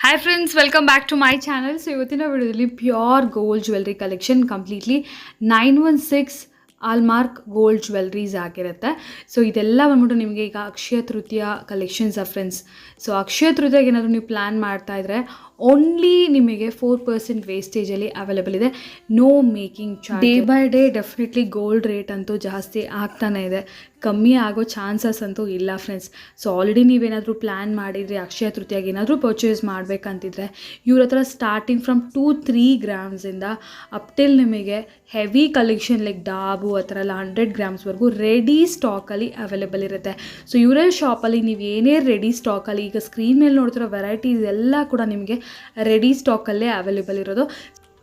Hi friends, welcome back to my channel. So ಇವತ್ತಿನ ವಿಡಿಯೋದಲ್ಲಿ pure gold jewellery collection completely 916 hallmark gold jewelleries ಆಗಿರುತ್ತೆ. So ಇದೆಲ್ಲ ಬಂದ್ಬಿಟ್ಟು ನಿಮಗೆ ಈಗ Akshaya Tritiya collections friends. So Akshaya ತೃತೀಯಗೆ ಏನಾದರೂ ನೀವು ಪ್ಲ್ಯಾನ್ ಮಾಡ್ತಾ ಇದ್ರೆ ಓನ್ಲಿ ನಿಮಗೆ 4% ವೇಸ್ಟೇಜಲ್ಲಿ ಅವೈಲೇಬಲ್ ಇದೆ. No making charge. Day by day definitely gold rate ಅಂತೂ ಜಾಸ್ತಿ ಆಗ್ತಾನೆ ಇದೆ, ಕಮ್ಮಿ ಆಗೋ ಚಾನ್ಸಸ್ ಅಂತೂ ಇಲ್ಲ ಫ್ರೆಂಡ್ಸ್. ಸೊ ಆಲ್ರೆಡಿ ನೀವೇನಾದರೂ ಪ್ಲ್ಯಾನ್ ಮಾಡಿದರೆ ಅಕ್ಷಯ ತೃತೀಯಾಗಿ ಏನಾದರೂ ಪರ್ಚೇಸ್ ಮಾಡಬೇಕಂತಿದ್ರೆ ಇವ್ರ ಹತ್ರ ಸ್ಟಾರ್ಟಿಂಗ್ ಫ್ರಮ್ 2-3 ಗ್ರಾಮ್ಸಿಂದ ಅಪ್ ಟಿಲ್ ನಿಮಗೆ ಹೆವಿ ಕಲೆಕ್ಷನ್ ಲೈಕ್ ಡಾಬು ಆ ಥರ ಎಲ್ಲ 100 ಗ್ರಾಮ್ಸ್ವರೆಗೂ ರೆಡಿ ಸ್ಟಾಕಲ್ಲಿ ಅವೈಲೇಬಲ್ ಇರುತ್ತೆ. ಸೊ ಇವರ ಶಾಪಲ್ಲಿ ನೀವು ಏನೇ ರೆಡಿ ಸ್ಟಾಕಲ್ಲಿ ಈಗ ಸ್ಕ್ರೀನ್ ಮೇಲೆ ನೋಡ್ತಿರೋ ವೆರೈಟೀಸ್ ಎಲ್ಲ ಕೂಡ ನಿಮಗೆ ರೆಡಿ ಸ್ಟಾಕಲ್ಲೇ ಅವೈಲೇಬಲ್ ಇರೋದು.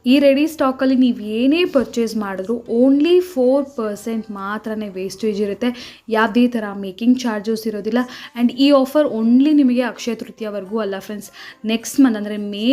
ಈ ರೆಡಿ ಸ್ಟಾಕಲ್ಲಿ ನೀವು ಏನೇ ಪರ್ಚೇಸ್ ಮಾಡಿದ್ರು ಓನ್ಲಿ 4% ಮಾತ್ರನೇ ವೇಸ್ಟೇಜ್ ಇರುತ್ತೆ. ಯಾವುದೇ ಥರ ಮೇಕಿಂಗ್ ಚಾರ್ಜಸ್ ಇರೋದಿಲ್ಲ. ಆ್ಯಂಡ್ ಈ ಆಫರ್ ಓನ್ಲಿ ನಿಮಗೆ ಅಕ್ಷಯ ತೃತೀಯವರೆಗೂ ಅಲ್ಲ ಫ್ರೆಂಡ್ಸ್, ನೆಕ್ಸ್ಟ್ ಮಂತ್ ಅಂದರೆ ಮೇ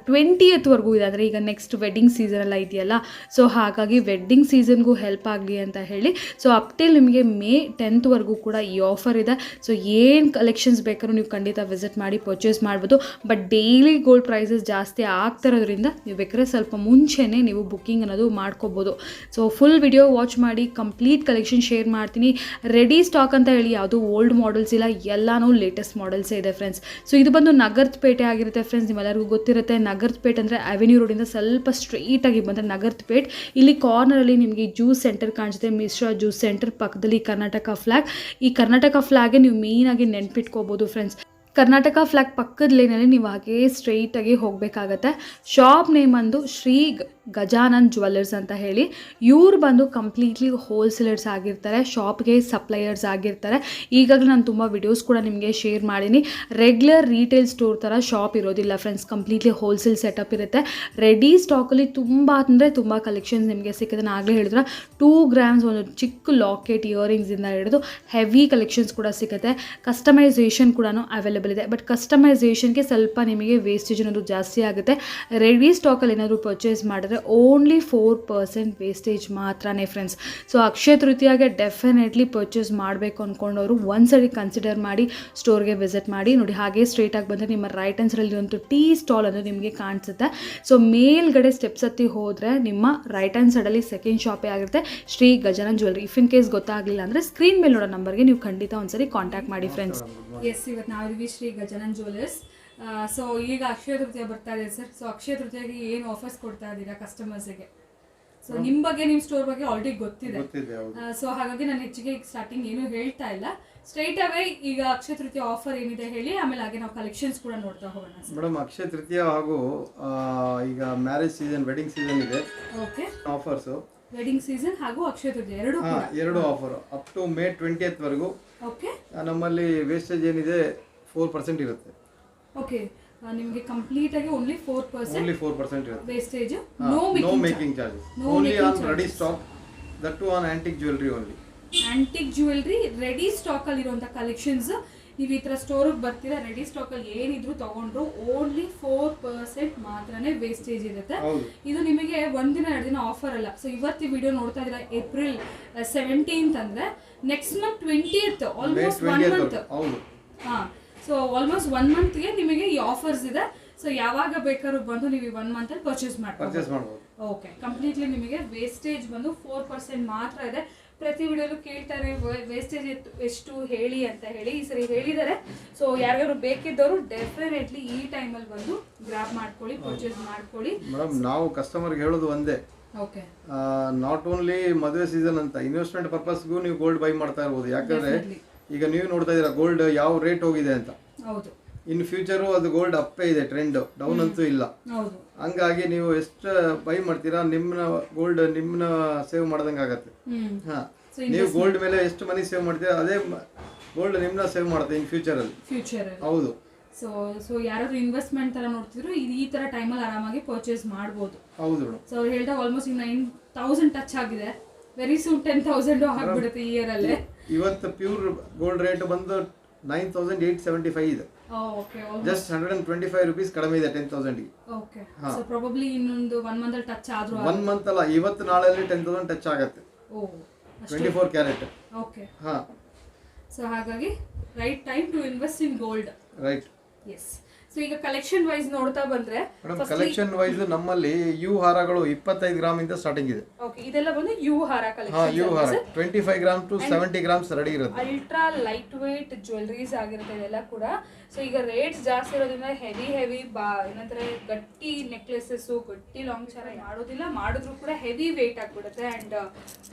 20th ಇದೆ. ಅಂದರೆ ಈಗ ನೆಕ್ಸ್ಟ್ ವೆಡ್ಡಿಂಗ್ ಸೀಸನ್ ಎಲ್ಲ ಇದೆಯಲ್ಲ, ಸೊ ಹಾಗಾಗಿ ವೆಡ್ಡಿಂಗ್ ಸೀಸನ್ಗೂ ಹೆಲ್ಪ್ ಆಗಲಿ ಅಂತ ಹೇಳಿ ಸೊ ಅಪ್ ಟಿಲ್ ನಿಮಗೆ ಮೇ 10th ಕೂಡ ಈ ಆಫರ್ ಇದೆ. ಸೊ ಏನು ಕಲೆಕ್ಷನ್ಸ್ ಬೇಕಾದ್ರೂ ನೀವು ಖಂಡಿತ ವಿಸಿಟ್ ಮಾಡಿ ಪರ್ಚೇಸ್ ಮಾಡ್ಬೋದು. ಬಟ್ ಡೈಲಿ ಗೋಲ್ಡ್ ಪ್ರೈಸಸ್ ಜಾಸ್ತಿ ಆಗ್ತಿರೋದ್ರಿಂದ ನೀವು ಬೇಕಾದ್ರೆ ಸ್ವಲ್ಪ ಮುಂಚೆನೇ ನೀವು ಬುಕ್ಕಿಂಗ್ ಅನ್ನೋದು ಮಾಡ್ಕೋಬೋದು. ಸೊ ಫುಲ್ ವಿಡಿಯೋ ವಾಚ್ ಮಾಡಿ ಕಂಪ್ಲೀಟ್ ಕಲೆಕ್ಷನ್ ಶೇರ್ ಮಾಡ್ತೀನಿ. ರೆಡಿ ಸ್ಟಾಕ್ ಅಂತ ಹೇಳಿ ಯಾವುದು ಓಲ್ಡ್ ಮಾಡೆಲ್ಸ್ ಇಲ್ಲ, ಎಲ್ಲನೂ ಲೇಟೆಸ್ಟ್ ಮಾಡೆಲ್ಸೇ ಇದೆ ಫ್ರೆಂಡ್ಸ್. ಸೊ ಇದು ಬಂದು ನಗರದ ಪೇಟೆ ಆಗಿರುತ್ತೆ ಫ್ರೆಂಡ್ಸ್. ನಿಮ್ಮೆಲ್ಲರಿಗೂ ಗೊತ್ತಿರುತ್ತೆ ನಗರದ ಪೇಟೆ ಅಂದರೆ ಅವೆನ್ಯೂ ರೋಡಿಂದ ಸ್ವಲ್ಪ ಸ್ಟ್ರೈಟಾಗಿ ಬಂದರೆ ನಗರದ ಪೇಟ್. ಇಲ್ಲಿ ಕಾರ್ನರಲ್ಲಿ ನಿಮಗೆ ಜ್ಯೂಸ್ ಸೆಂಟರ್ ಕಾಣಿಸುತ್ತೆ, ಮಿಶ್ರಾ ಜ್ಯೂಸ್ ಸೆಂಟರ್ ಪಕ್ಕದಲ್ಲಿ ಕರ್ನಾಟಕ ಫ್ಲಾಗ್. ಈ ಕರ್ನಾಟಕ ಫ್ಲಾಗೇ ನೀವು ಮೇಯ್ನಾಗಿ ನೆನ್ಪಿಟ್ಕೋಬೋದು ಫ್ರೆಂಡ್ಸ್. ಕರ್ನಾಟಕ ಫ್ಲಾಗ್ ಪಕ್ಕದ ಲೇನಲ್ಲಿ ನೀವು ಹಾಗೇ ಸ್ಟ್ರೈಟಾಗಿ ಹೋಗಬೇಕಾಗತ್ತೆ. ಶಾಪ್ ನೇಮ್ ಬಂದು ಶ್ರೀ ಗಜಾನನ್ ಜ್ಯುವೆಲ್ಲರ್ಸ್ ಅಂತ ಹೇಳಿ. ಇವ್ರು ಬಂದು ಕಂಪ್ಲೀಟ್ಲಿ ಹೋಲ್ಸೇಲರ್ಸ್ ಆಗಿರ್ತಾರೆ, ಶಾಪ್ಗೆ ಸಪ್ಲೈಯರ್ಸ್ ಆಗಿರ್ತಾರೆ. ಈಗಾಗಲೇ ನಾನು ತುಂಬ ವಿಡಿಯೋಸ್ ಕೂಡ ನಿಮಗೆ ಶೇರ್ ಮಾಡೀನಿ. ರೆಗ್ಯುಲರ್ ರೀಟೇಲ್ ಸ್ಟೋರ್ ಥರ ಶಾಪ್ ಇರೋದಿಲ್ಲ ಫ್ರೆಂಡ್ಸ್, ಕಂಪ್ಲೀಟ್ಲಿ ಹೋಲ್ಸೇಲ್ ಸೆಟಪ್ ಇರುತ್ತೆ. ರೆಡಿ ಸ್ಟಾಕಲ್ಲಿ ತುಂಬ ಅಂದರೆ ತುಂಬ ಕಲೆಕ್ಷನ್ಸ್ ನಿಮಗೆ ಸಿಗುತ್ತೆ. ನಾನು ಆಗಲೇ ಹೇಳಿದ್ರೆ 2 ಗ್ರಾಮ್ಸ್ ಒಂದು ಚಿಕ್ಕ ಲಾಕೆಟ್ ಇಯರಿಂಗ್ಸಿಂದ ಹಿಡಿದು ಹೆವಿ ಕಲೆಕ್ಷನ್ಸ್ ಕೂಡ ಸಿಗುತ್ತೆ. ಕಸ್ಟಮೈಸೇಷನ್ ಕೂಡ ಅವೈಲೇಬಲ್ ಇದೆ. ಬಟ್ ಕಸ್ಟಮೈಸೇಷನ್ಗೆ ಸ್ವಲ್ಪ ನಿಮಗೆ ವೇಸ್ಟೇಜ್ ಅನ್ನೋದು ಜಾಸ್ತಿ ಆಗುತ್ತೆ. ರೆಡಿ ಸ್ಟಾಕಲ್ಲಿ ಏನಾದರೂ ಪರ್ಚೇಸ್ ಮಾಡಿದ್ರೆ ಓನ್ಲಿ 4% ವೇಸ್ಟೇಜ್ ಮಾತ್ರನೇ ಫ್ರೆಂಡ್ಸ್. ಸೊ ಅಕ್ಷಯ ತೃತೀಯಾಗೆ ಡೆಫಿನೆಟ್ಲಿ ಪರ್ಚೇಸ್ ಮಾಡಬೇಕು ಅಂದ್ಕೊಂಡವರು ಒಂದ್ಸರಿ ಕನ್ಸಿಡರ್ ಮಾಡಿ ಸ್ಟೋರ್ಗೆ ವಿಸಿಟ್ ಮಾಡಿ. ನೋಡಿ ಹಾಗೆ ಸ್ಟ್ರೇಟಾಗಿ ಬಂದರೆ ನಿಮ್ಮ ರೈಟ್ ಹ್ಯಾಂಡ್ ಸೈಡಲ್ಲಿ ಒಂದು ಟೀ ಸ್ಟಾಲ್ ಅನ್ನೋದು ನಿಮಗೆ ಕಾಣಿಸುತ್ತೆ. ಸೊ ಮೇಲ್ಗಡೆ ಸ್ಟೆಪ್ಸ್ ಹತ್ತಿ ಹೋದರೆ ನಿಮ್ಮ ರೈಟ್ ಹ್ಯಾಂಡ್ ಸೈಡಲ್ಲಿ ಸೆಕೆಂಡ್ ಶಾಪೇ ಆಗಿರುತ್ತೆ, Shri Gajanan jewellery. If in case ಗೊತ್ತಾಗಲಿಲ್ಲ ಅಂದರೆ ಸ್ಕ್ರೀನ್ ಮೇಲೆ ನೋಡೋ ನಂಬರ್ಗೆ ನೀವು ಖಂಡಿತ ಒಂದ್ಸರಿ ಕಾಂಟ್ಯಾಕ್ಟ್ ಮಾಡಿ ಫ್ರೆಂಡ್ಸ್. ಎಸ್, ಇವತ್ತು ನಾವಿದ್ವಿ ಶ್ರೀ ಗಜಾನನ್ ಜ್ಯುವೆಲ್ಲರ್ಸ್. ಸೊ ಈಗ ಅಕ್ಷಯ ತೃತೀಯ ಬರ್ತಾ ಇದೆ ಸರ್. ಸೊ ಅಕ್ಷಯ ತೃತೀಯಗೆ ಏನು ಆಫರ್ಸ್ ಕೊಡ್ತಾ ಇದ್ದೀರಾ ಕಸ್ಟಮರ್ಸ್ಗೆ? ಸೊ ನಿಮ್ಮ ಬಗ್ಗೆ, ನಿಮ್ಮ ಸ್ಟೋರ್ ಬಗ್ಗೆ ಆಲ್ರೆಡಿ ಗೊತ್ತಿದೆ. ಸೊ ಹಾಗಾಗಿ ನಾನು ಹೆಚ್ಚಿಗೆ ಸ್ಟಾರ್ಟಿಂಗ್ ಏನು ಹೇಳ್ತಾ ಇಲ್ಲ, ಸ್ಟ್ರೈಟ್ ಅವೇ ಈಗ ಅಕ್ಷಯ ತೃತೀಯ ಆಫರ್ ಏನಿದೆ ಹೇಳಿ, ಆಮೇಲೆ ಹಾಗೆ ನಾವು ಕಲೆಕ್ಷನ್ಸ್ ಕೂಡ ನೋಡ್ತಾ ಹೋಗೋಣ. ಮೇಡಮ್, ಅಕ್ಷಯ ತೃತೀಯ ಹಾಗೂ ಈಗ ಮ್ಯಾರೇಜ್ ಸೀಸನ್, ವೆಡ್ಡಿಂಗ್ ಸೀಸನ್ ಇದೆ. ಓಕೆ, ಆಫರ್ಸ್ ವೆಡ್ಡಿಂಗ್ ಸೀಸನ್ ಹಾಗೂ ಅಕ್ಷಯ ತೃತೀಯ ಎರಡು offer up to May 20th ವರೆಗೂ. ಓಕೆ, ನಮ್ಮಲ್ಲಿ ವೇಸ್ಟೇಜ್ ಏನಿದೆ 4% ಇರುತ್ತೆ. ಓಕೆ, ನಿಮಗೆ ಕಂಪ್ಲೀಟ್ ಆಗಿ ಓನ್ಲಿ 4% ಇರುತ್ತೆ wastage. No making charges. Only on ready stock, that too on antique jewellery only. Antique jewellery ready stock ಅಲ್ಲಿ ಇರುವಂತ ಕಲೆಕ್ಷನ್ಸ್ ನೀವು ಈ ತರ ಸ್ಟೋರ್ಗೆ ಬರ್ತೀರಾ, ರೆಡಿ ಸ್ಟಾಕ್ ಅಲ್ಲಿ ಏನಿದ್ರು ತಗೊಂಡ್ರು ಓನ್ಲಿ 4% ಮಾತ್ರನೇ ವೇಸ್ಟೇಜ್ ಇರುತ್ತೆ. ಇದು ನಿಮಗೆ ಒಂದಿನ 2 ದಿನ ಆಫರ್ ಅಲ್ಲ. ಸೊ ಇವತ್ತು ವಿಡಿಯೋ ನೋಡ್ತಾ ಇದ್ದೀರಾ ಏಪ್ರಿಲ್ 17th ಅಂದ್ರೆ next month 20th, almost 1 month. ಹಾ, ಸೊ ಆಲ್ಮೋಸ್ಟ್ 1 ಮಂತ್ಗೆ ನಿಮಗೆ ಈ ಆಫರ್ಸ್ ಇದೆ. ಸೊ ಯಾವಾಗ ಬೇಕಾದ್ರೂ ಬಂದು ನೀವು 1 ಮಂತ್ ಅಲ್ಲಿ ಪರ್ಚೇಸ್ ಮಾಡ್ಬೋದು. ಓಕೆ, ಕಂಪ್ಲೀಟ್ಲಿ ನಿಮಗೆ ವೇಸ್ಟೇಜ್ ಬಂದು 4% ಮಾತ್ರ ಇದೆ. ಪ್ರತಿ ವಿಡಿಯೋಲು ಕೇಳ್ತಾರೆ ವೇಸ್ಟೇಜ್ ಎಷ್ಟು ಹೇಳಿ ಅಂತ ಹೇಳಿ, ಈ ಸರಿ ಹೇಳಿದ್ದಾರೆ. ಸೊ ಯಾರ್ಯಾರು ಬೇಕಿದ್ದವರು ಡೆಫಿನೆಟ್ಲಿ ಈ ಟೈಮಲ್ಲಿ ಬಂದು ಗ್ರಾಬ್ ಮಾಡ್ಕೊಳ್ಳಿ, ಪರ್ಚೇಸ್ ಮಾಡ್ಕೊಳ್ಳಿ. ಮೇಡಮ್, ನಾವು ಕಸ್ಟಮರ್ಗೆ ಹೇಳೋದು ಒಂದೇ, ಓಕೆ, ನಾಟ್ ಓನ್ಲಿ ಮದುವೆ ಸೀಸನ್ ಅಂತ, ಇನ್ವೆಸ್ಟ್ಮೆಂಟ್ ಪರ್ಪಸ್ಗೂ ನೀವು ಗೋಲ್ಡ್ ಬೈ ಮಾಡ್ತಾ ಇರ್ಬೋದು. ಯಾಕಂದ್ರೆ ಈಗ ನೀವು ನೋಡ್ತಾ ಇದ್ದೀರಾ ಗೋಲ್ಡ್ ಯಾವ ರೇಟ್ ಹೋಗಿದೆ ಅಂತ. ಹೌದು, ಇನ್ ಫ್ಯೂಚರು ಅದು ಗೋಲ್ಡ್ ಅಪ್ಪೇ ಇದೆ, ಟ್ರೆಂಡ್ ಡೌನ್ ಅಂತೂ ಇಲ್ಲ. ಹಂಗಾಗಿ ನೀವು ಎಷ್ಟು ಬೈ ಮಾಡ್ತೀರಾ ನಿಮ್ಮ ಗೋಲ್ಡ್ ನಿಮ್ಮನ್ನ ಸೇವ್ ಮಾಡ್ದಂಗೆ ಆಗತ್ತೆ. ಹಾ, ನೀವು ಗೋಲ್ಡ್ ಮೇಲೆ ಎಷ್ಟು ಮನಿ ಸೇವ್ ಮಾಡ್ತೀರಾ ಅದೇ ಗೋಲ್ಡ್ ನಿಮ್ಮನ್ನ ಸೇವ್ ಮಾಡುತ್ತೆ ಇನ್ ಫ್ಯೂಚರ್ ಅಲ್ಲಿ. ಹೌದು. ಸೊ ಯಾರಾದ್ರೂ ಇನ್ವೆಸ್ಟ್ಮೆಂಟ್ ತರ ನೋಡ್ತಿದ್ರು ಈ ತರ ಟೈಮಲ್ಲಿ ಆರಾಮಾಗಿ ಪರ್ಚೇಸ್ ಮಾಡ್ಬೋದು. ಹೌದು ಮೇಡಮ್. ಸೊ ಅವ್ರು ಹೇಳ್ದಾಗ ಆಲ್ಮೋಸ್ಟ್ 9,000 ಟಚ್ ಆಗಿದೆ. ವೆರಿ ಸೂನ್ 10,000 ಆಗ್ಬಿಡುತ್ತೆ ಈ ಇಯರ್ ಅಲ್ಲೇ. ಇವತ್ತು ಪ್ಯೂರ್ ಗೋಲ್ಡ್ ರೇಟ್ ಬಂದು 9,875 ಇದೆ. ಜಸ್ಟ್ 125 ರೂಪೀಸ್ ಕಡಿಮೆ ಇದೆ 10,000 ಗೆ. ಓಕೆ, ಸೊ ಪ್ರಾಬಬ್ಲಿ ಇನ್ನೊಂದು 1 ಮಂತ್ ಅಲ್ಲಿ ಟಚ್ ಆದ್ರೂ 1 ಮಂತ್ ಅಲ್ಲ, ಇವತ್ತು ನಾಳೆಯಲ್ಲಿ 10,000 ಟಚ್ ಆಗುತ್ತೆ. 24 ಕ್ಯಾರೆಟ್. ಓಕೆ, ಹಾ, ಸೊ ಹಾಗಾಗಿ right time to invest in gold. Right. Yes. So ಈಗ ಕಲೆಕ್ಷನ್ ವೈಸ್ ನೋಡ್ತಾ ಬಂದ್ರೆ ಮೇಡಮ್ ಕಲೆಕ್ಷನ್ ವೈಸ್ ನಮ್ಮಲ್ಲಿ ಯು ಹಾರಗಳು 25 ಗ್ರಾಮ್ ಇಂದ ಸ್ಟಾರ್ಟಿಂಗ್ ಇದೆ. ಓಕೆ, ಇದೆಲ್ಲ ಬಂದು ಯು ಹಾರ ಕಲೆಕ್ಷನ್. ಯು ಹಾರ 25 ಗ್ರಾಮ್ ಟು 70 ಗ್ರಾಮ್ಸ್ ರೆಡಿ ಇರುತ್ತೆ. ಅಲ್ಟ್ರಾ ಲೈಟ್ ವೇಟ್ ಜ್ಯುವೆಲರೀಸ್ ಆಗಿರುತ್ತೆ ಇದೆಲ್ಲ ಕೂಡ. ಸೊ ಈಗ ರೇಟ್ಸ್ ಜಾಸ್ತಿ ಇರೋದ್ರಿಂದ ಹೆವಿ ಏನಂದ್ರೆ ಗಟ್ಟಿ ನೆಕ್ಲೆಸಸ್, ಗಟ್ಟಿ ಲಾಂಗ್ ಚಾರ ಮಾಡೋದಿಲ್ಲ, ಮಾಡಿದ್ರು ಕೂಡ ಹೆವಿ ವೇಟ್ ಆಗ್ಬಿಡುತ್ತೆ ಅಂಡ್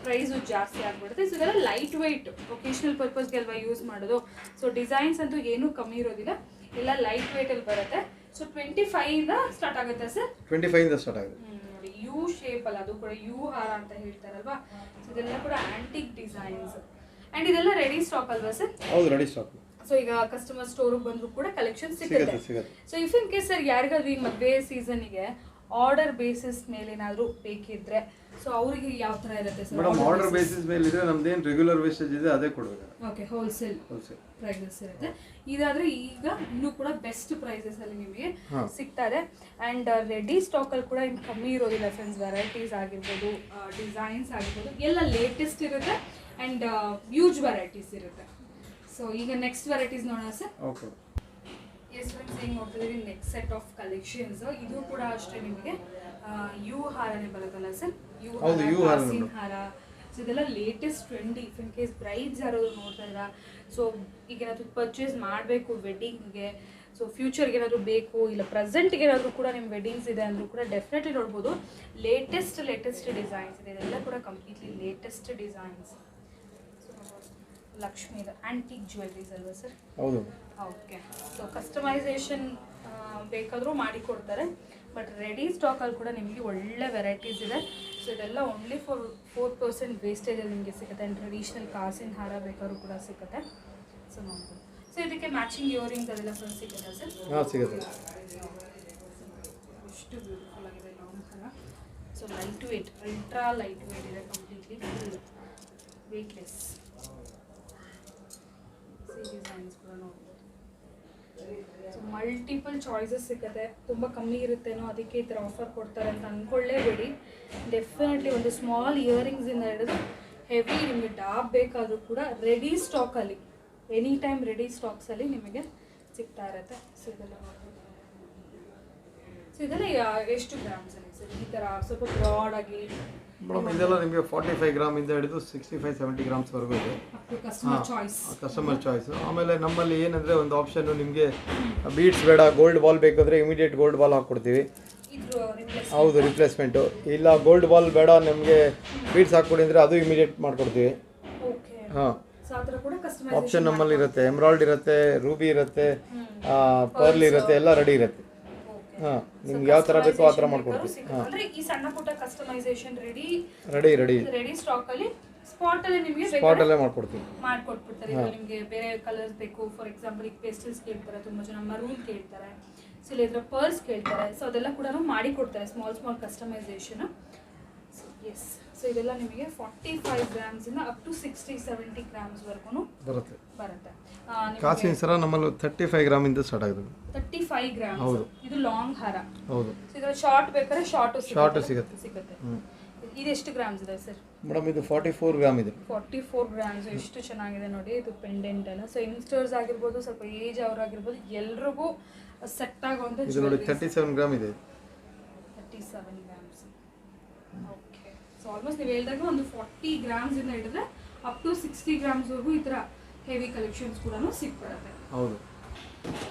ಪ್ರೈಸು ಜಾಸ್ತಿ ಆಗ್ಬಿಡುತ್ತೆ. ಸೊ ಇದೆಲ್ಲ ಲೈಟ್ ವೇಟ್ ಒಕೇಶನಲ್ ಪರ್ಪಸ್ಗೆ ಅಲ್ವಾ ಯೂಸ್ ಮಾಡೋದು. ಸೊ ಡಿಸೈನ್ಸ್ ಅಂತೂ ಏನೂ ಕಮ್ಮಿ ಇರೋದಿಲ್ಲ, ಎಲ್ಲ ಲೈಟ್ ವೇಟ್ ಅಲ್ಲಿ ಬರುತ್ತೆ. ಸೊ 25 ಇಂದ ಸ್ಟಾರ್ಟ್ ಆಗುತ್ತೆ ಸರ್. 25 ಇಂದ ಸ್ಟಾರ್ಟ್ ಆಗುತ್ತೆ ನೋಡಿ, ಯು ಶೇಪ್ ಅಲ್ಲ, ಅದು ಕೂಡ ಯು ಹಾರ ಅಂತ ಹೇಳ್ತಾರಲ್ವಾ. ಸೊ ಇದೆಲ್ಲ ಕೂಡ ಆಂಟಿಕ್ ಡಿಸೈನ್ಸ್ ಅಂಡ್ ಇದೆಲ್ಲ ರೆಡಿ ಸ್ಟಾಕ್ ಅಲ್ವಾ ಸರ್? ಹೌದು, ರೆಡಿ ಸ್ಟಾಕ್. ಸೊ ಈಗ ಕಸ್ಟಮರ್ ಸ್ಟೋರ್ ಬಂದ್ರು ಕೂಡ ಕಲೆಕ್ಷನ್ ಸಿಗುತ್ತೆ. So if in case sir ಯಾರಿಗಾದ್ರೂ ಈ ಮದುವೆ ಸೀಸನ್ಗೆ ಆರ್ಡರ್ ಬೇಸಿಸ್ ಮೇಲೆ ಏನಾದರೂ ಬೇಕಿದ್ರೆ ಸೊ ಅವರಿಗೆ ಯಾವ ತರ ಇರುತ್ತೆ ಸರ್? ಮೇಡಮ್ ಆರ್ಡರ್ ಬೇಸಿಸ್ ಮೇಲೆ ಇದ್ರೆ ನಮ್ದೇನು ರೆಗ್ಯುಲರ್ ವೇಸ್ಟೇಜ್ ಇದೆ ಅದೇ ಕೊಡಬೇಕು. ಓಕೆ, ಹೋಲ್ಸೇಲ್ ಪ್ರೈಸಸ್ ಇರುತ್ತೆ. ಇದಾದ್ರೆ ಈಗ ಇನ್ನೂ ಕೂಡ ಬೆಸ್ಟ್ ಪ್ರೈಸಸ್ ಅಲ್ಲಿ ನಿಮಗೆ ಸಿಗ್ತಾರೆ ಅಂಡ್ ರೆಡಿ ಸ್ಟಾಕ್ ಅಲ್ಲಿ ಕೂಡ ಇನ್ನು ಕಮ್ಮಿ ಇರೋದಿಲ್ಲ ಫ್ರೆಂಡ್ಸ್. ವೆರೈಟೀಸ್ ಆಗಿರ್ಬೋದು, ಡಿಸೈನ್ಸ್ ಆಗಿರ್ಬೋದು, ಎಲ್ಲ ಲೇಟೆಸ್ಟ್ ಇರುತ್ತೆ ಅಂಡ್ ಹ್ಯೂಜ್ ವೆರೈಟೀಸ್ ಇರುತ್ತೆ. ಸೊ ಈಗ ನೆಕ್ಸ್ಟ್ ವೆರೈಟೀಸ್ ನೋಡೋಣ ಸರ್. ಓಕೆ, ಎಸ್ ಫ್ರೆಂಡ್ಸ್, ಈಗ ನೋಡ್ತಿದ್ದೀವಿ ನೆಕ್ಸ್ಟ್ ಸೆಟ್ ಆಫ್ ಕಲೆಕ್ಷನ್ಸ್. ಇದು ಕೂಡ ಅಷ್ಟೇ ನಿಮಗೆ ಯು ಹಾರನೇ ಬರುತ್ತಲ್ಲ ಸರ್? ಯು ಹಾರ, ಹಾರ. ಸೊ ಇದೆಲ್ಲ latest trendy. If in case Bryde's ಯಾರಾದ್ರು ನೋಡ್ತಾ ಇದ್ದೀರಾ, ಸೊ ಈಗ ಏನಾದರೂ ಪರ್ಚೇಸ್ ಮಾಡಬೇಕು ವೆಡ್ಡಿಂಗ್ಗೆ, ಸೊ ಫ್ಯೂಚರ್ಗೆ ಏನಾದರೂ ಬೇಕು, ಇಲ್ಲ ಪ್ರೆಸೆಂಟ್ಗೆ ಏನಾದರೂ ಕೂಡ ನಿಮ್ಮ ವೆಡ್ಡಿಂಗ್ಸ್ ಇದೆ ಅಂದರೂ ಕೂಡ ಡೆಫಿನೆಟ್ಲಿ ನೋಡ್ಬೋದು. ಲೇಟೆಸ್ಟ್ ಡಿಸೈನ್ಸ್ ಇದೆ, ಇದೆಲ್ಲ ಕೂಡ completely latest designs. Lakshmi antique jewelleries ಅಲ್ವಾ ಸರ್? ಹೌದು. ಓಕೆ, ಸೊ ಕಸ್ಟಮೈಸೇಷನ್ ಬೇಕಾದರೂ ಮಾಡಿಕೊಡ್ತಾರೆ, ಬಟ್ ರೆಡಿ ಸ್ಟಾಕಲ್ಲಿ ಕೂಡ ನಿಮಗೆ ಒಳ್ಳೆ ವೆರೈಟೀಸ್ ಇದೆ. ಸೊ ಇದೆಲ್ಲ ಓನ್ಲಿ 4% ವೇಸ್ಟೇಜಲ್ಲಿ ನಿಮಗೆ ಸಿಗುತ್ತೆ ಆ್ಯಂಡ್ ಟ್ರೆಡಿಷ್ನಲ್ ಕಾಸಿನ ಹಾರ ಬೇಕಾದ್ರೂ ಕೂಡ ಸಿಗುತ್ತೆ. ಸೊ ನೋಡ್ಬೋದು. ಸೊ ಇದಕ್ಕೆ ಮ್ಯಾಚಿಂಗ್ ಇಯರಿಂಗ್ಸ್ ಅದೆಲ್ಲ ಕೂಡ ಸಿಗುತ್ತೆ ಸರ್? ಹಾಂ, ಸಿಗುತ್ತೆ. ಎಷ್ಟು ಬ್ಯೂಟಿಫುಲ್ ಆಗಿದೆ ಲಾಂಗ್ ಹಾರ. So light weight, ultra light wait ಇದೆ, ಕಂಪ್ಲೀಟ್ಲಿ ಫುಲ್ ವೇಟ್ಲೆಸ್. ಡಿಸೈನ್ಸ್ ಕೂಡ ನೋಡ್ಬೋದು. ಸೊ ಮಲ್ಟಿಪಲ್ ಚಾಯ್ಸಸ್ ಸಿಗುತ್ತೆ. ತುಂಬ ಕಮ್ಮಿ ಇರುತ್ತೇನೋ ಅದಕ್ಕೆ ಈ ಥರ ಆಫರ್ ಕೊಡ್ತಾರೆ ಅಂತ ಅಂದ್ಕೊಳ್ಳೇಬೇಡಿ. ಡೆಫಿನೆಟ್ಲಿ ಒಂದು ಸ್ಮಾಲ್ ಇಯರಿಂಗ್ಸಿಂದ ಹಿಡಿದು ಹೆವಿ ನಿಮಗೆ ಡಾಬ್ ಬೇಕಾದರೂ ಕೂಡ ರೆಡಿ ಸ್ಟಾಕಲ್ಲಿ, ಎನಿ ಟೈಮ್ ರೆಡಿ ಸ್ಟಾಕ್ಸಲ್ಲಿ ನಿಮಗೆ ಸಿಗ್ತಾ ಇರುತ್ತೆ. ಸೊ ಇದೆಲ್ಲ ನೋಡ್ಬೋದು. ಸೊ ಇದೆಲ್ಲ ಎಷ್ಟು ಗ್ರಾಮ್ಸಲ್ಲಿ ಸರ್ ಈ ಥರ ಸ್ವಲ್ಪ ಬ್ರಾಡಾಗಿ? ಮೇಡಮ್ ಇದೆಲ್ಲ ನಿಮಗೆ 45 ಗ್ರಾಮ್ ಇಂದ ಹಿಡಿದು 65-70 ಗ್ರಾಮ್ಸ್ ವರೆಗೂ ಇದೆ. Customer choice. ಆಮೇಲೆ ನಮ್ಮಲ್ಲಿ ಏನಂದರೆ ಒಂದು ಆಪ್ಷನ್, ನಿಮಗೆ ಬೀಡ್ಸ್ ಬೇಡ, ಗೋಲ್ಡ್ ಬಾಲ್ ಬೇಕಾದರೆ ಇಮಿಡಿಯೇಟ್ ಗೋಲ್ಡ್ ಬಾಲ್ ಹಾಕ್ಕೊಡ್ತೀವಿ. ಹೌದು, ರಿಪ್ಲೇಸ್ಮೆಂಟು. ಇಲ್ಲ ಗೋಲ್ಡ್ ಬಾಲ್ ಬೇಡ ನಮಗೆ ಬೀಡ್ಸ್ ಹಾಕ್ಕೊಡಿ ಅಂದರೆ ಅದು ಇಮಿಡಿಯೇಟ್ ಮಾಡಿಕೊಡ್ತೀವಿ. ಹಾಂ, ಆಪ್ಷನ್ ನಮ್ಮಲ್ಲಿ ಇರುತ್ತೆ. ಎಮ್ರಾಲ್ಡ್ ಇರುತ್ತೆ, ರೂಬಿ ಇರುತ್ತೆ, ಪರ್ಲ್ ಇರುತ್ತೆ, ಎಲ್ಲ ರೆಡಿ ಇರುತ್ತೆ. ಹಾಂ, ನಿಮ್ಗೆ ಯಾವ ಥರ ಬೇಕೋ ಆ ಥರ ಮಾಡ್ಕೊಡ್ತೀವಿ. ಹಾಂ, ಈ ಸಣ್ಣ ಪುಟ್ಟ ಕಸ್ಟಮೈಸೇಷನ್ ರೆಡಿ ಸ್ಟಾಕಲ್ಲಿ ಸ್ಪಾಟಲ್ಲೇ ನಿಮಗೆ ಸ್ಪಾಟಲ್ಲೇ ಮಾಡ್ಕೊಡ್ತೀವಿ, ಮಾಡ್ಕೊಟ್ಬಿಡ್ತಾರೆ. ಈಗ ನಿಮಗೆ ಬೇರೆ ಕಲರ್ಸ್ ಬೇಕು, ಫಾರ್ ಎಕ್ಸಾಂಪಲ್ ಈಗ ಪೇಸ್ಟಲ್ಸ್ ಕೇಳ್ತಾರೆ, ತುಂಬ ಜನ ಮರೂನ್ ಕೇಳ್ತಾರೆ, ಸೊ ಇಲ್ಲ ಇದ್ರ ಪರ್ಲ್ಸ್ ಕೇಳ್ತಾರೆ. ಸೊ ಅದೆಲ್ಲ ಕೂಡ ಮಾಡಿ ಕೊಡ್ತಾರೆ, ಸ್ಮಾಲ್ ಕಸ್ಟಮೈಸೇಷನ್. ಎಸ್, ಸೊ ಇದೆಲ್ಲ ನಿಮಗೆ 45 ಗ್ರಾಮ್ಸಿಂದ ಅಪ್ ಟು 60-70 ಗ್ರಾಮ್ಸ್ವರೆಗೂ ಬರುತ್ತೆ. ಕಾಸಿನ ಸರ ನಮ್ಮಲ್ಲಿ 35 ಗ್ರಾಮ್ ಇಂದ ಸ್ಟಾರ್ಟ್ ಆಗುತ್ತೆ. 35 ಗ್ರಾಮ್ಸ್. ಹೌದು, ಇದು ಲಾಂಗ್ ಹಾರ. ಹೌದು. ಇದರ ಶಾರ್ಟ್ ಬೇಕಾದ್ರೆ ಶಾರ್ಟ್ ಸಿಗುತ್ತೆ. ಇದು ಎಷ್ಟು ಗ್ರಾಮ್ಸ್ ಇದೆ ಸರ್? ಮೇಡಮ್ ಇದು 44 ಗ್ರಾಮ್ ಇದೆ. 44 ಗ್ರಾಮ್ಸ್. ಎಷ್ಟು ಚೆನ್ನಾಗಿದೆ ನೋಡಿ, ಇದು ಪೆಂಡೆಂಟ್ ಎಲ್ಲ. ಸೊ ಯಂಗ್ಸ್ಟರ್ಸ್ ಆಗಿರ್ಬೋದು, ಸ್ವಲ್ಪ ಏಜ್ ಅವರಾಗಿರ್ಬೋದು, ಎಲ್ರಿಗೂ ಸೆಟ್ ಆಗುವಂಥ ಇದು ನೋಡಿ 37 ಗ್ರಾಮ್ ಇದೆ. 37 ಗ್ರಾಮ್ಸ್. ಓಕೆ, ಸೊ ಆಲ್ಮೋಸ್ಟ್ ನೀವು ಹೇಳಿದಾಗ ಒಂದು 40 ಗ್ರಾಮ್ಸ್ ಇಂದ ಹಿಡಿದ್ರೆ ಅಪ್ ಟು 60 ಗ್ರಾಮ್ಸ್ವರೆಗೂ ಈ ಥರ ಹೆವಿ ಕಲೆಕ್ಷನ್ಸ್ ಕೂಡ ಸಿಕ್ಬಿಡುತ್ತೆ. ಹೌದು.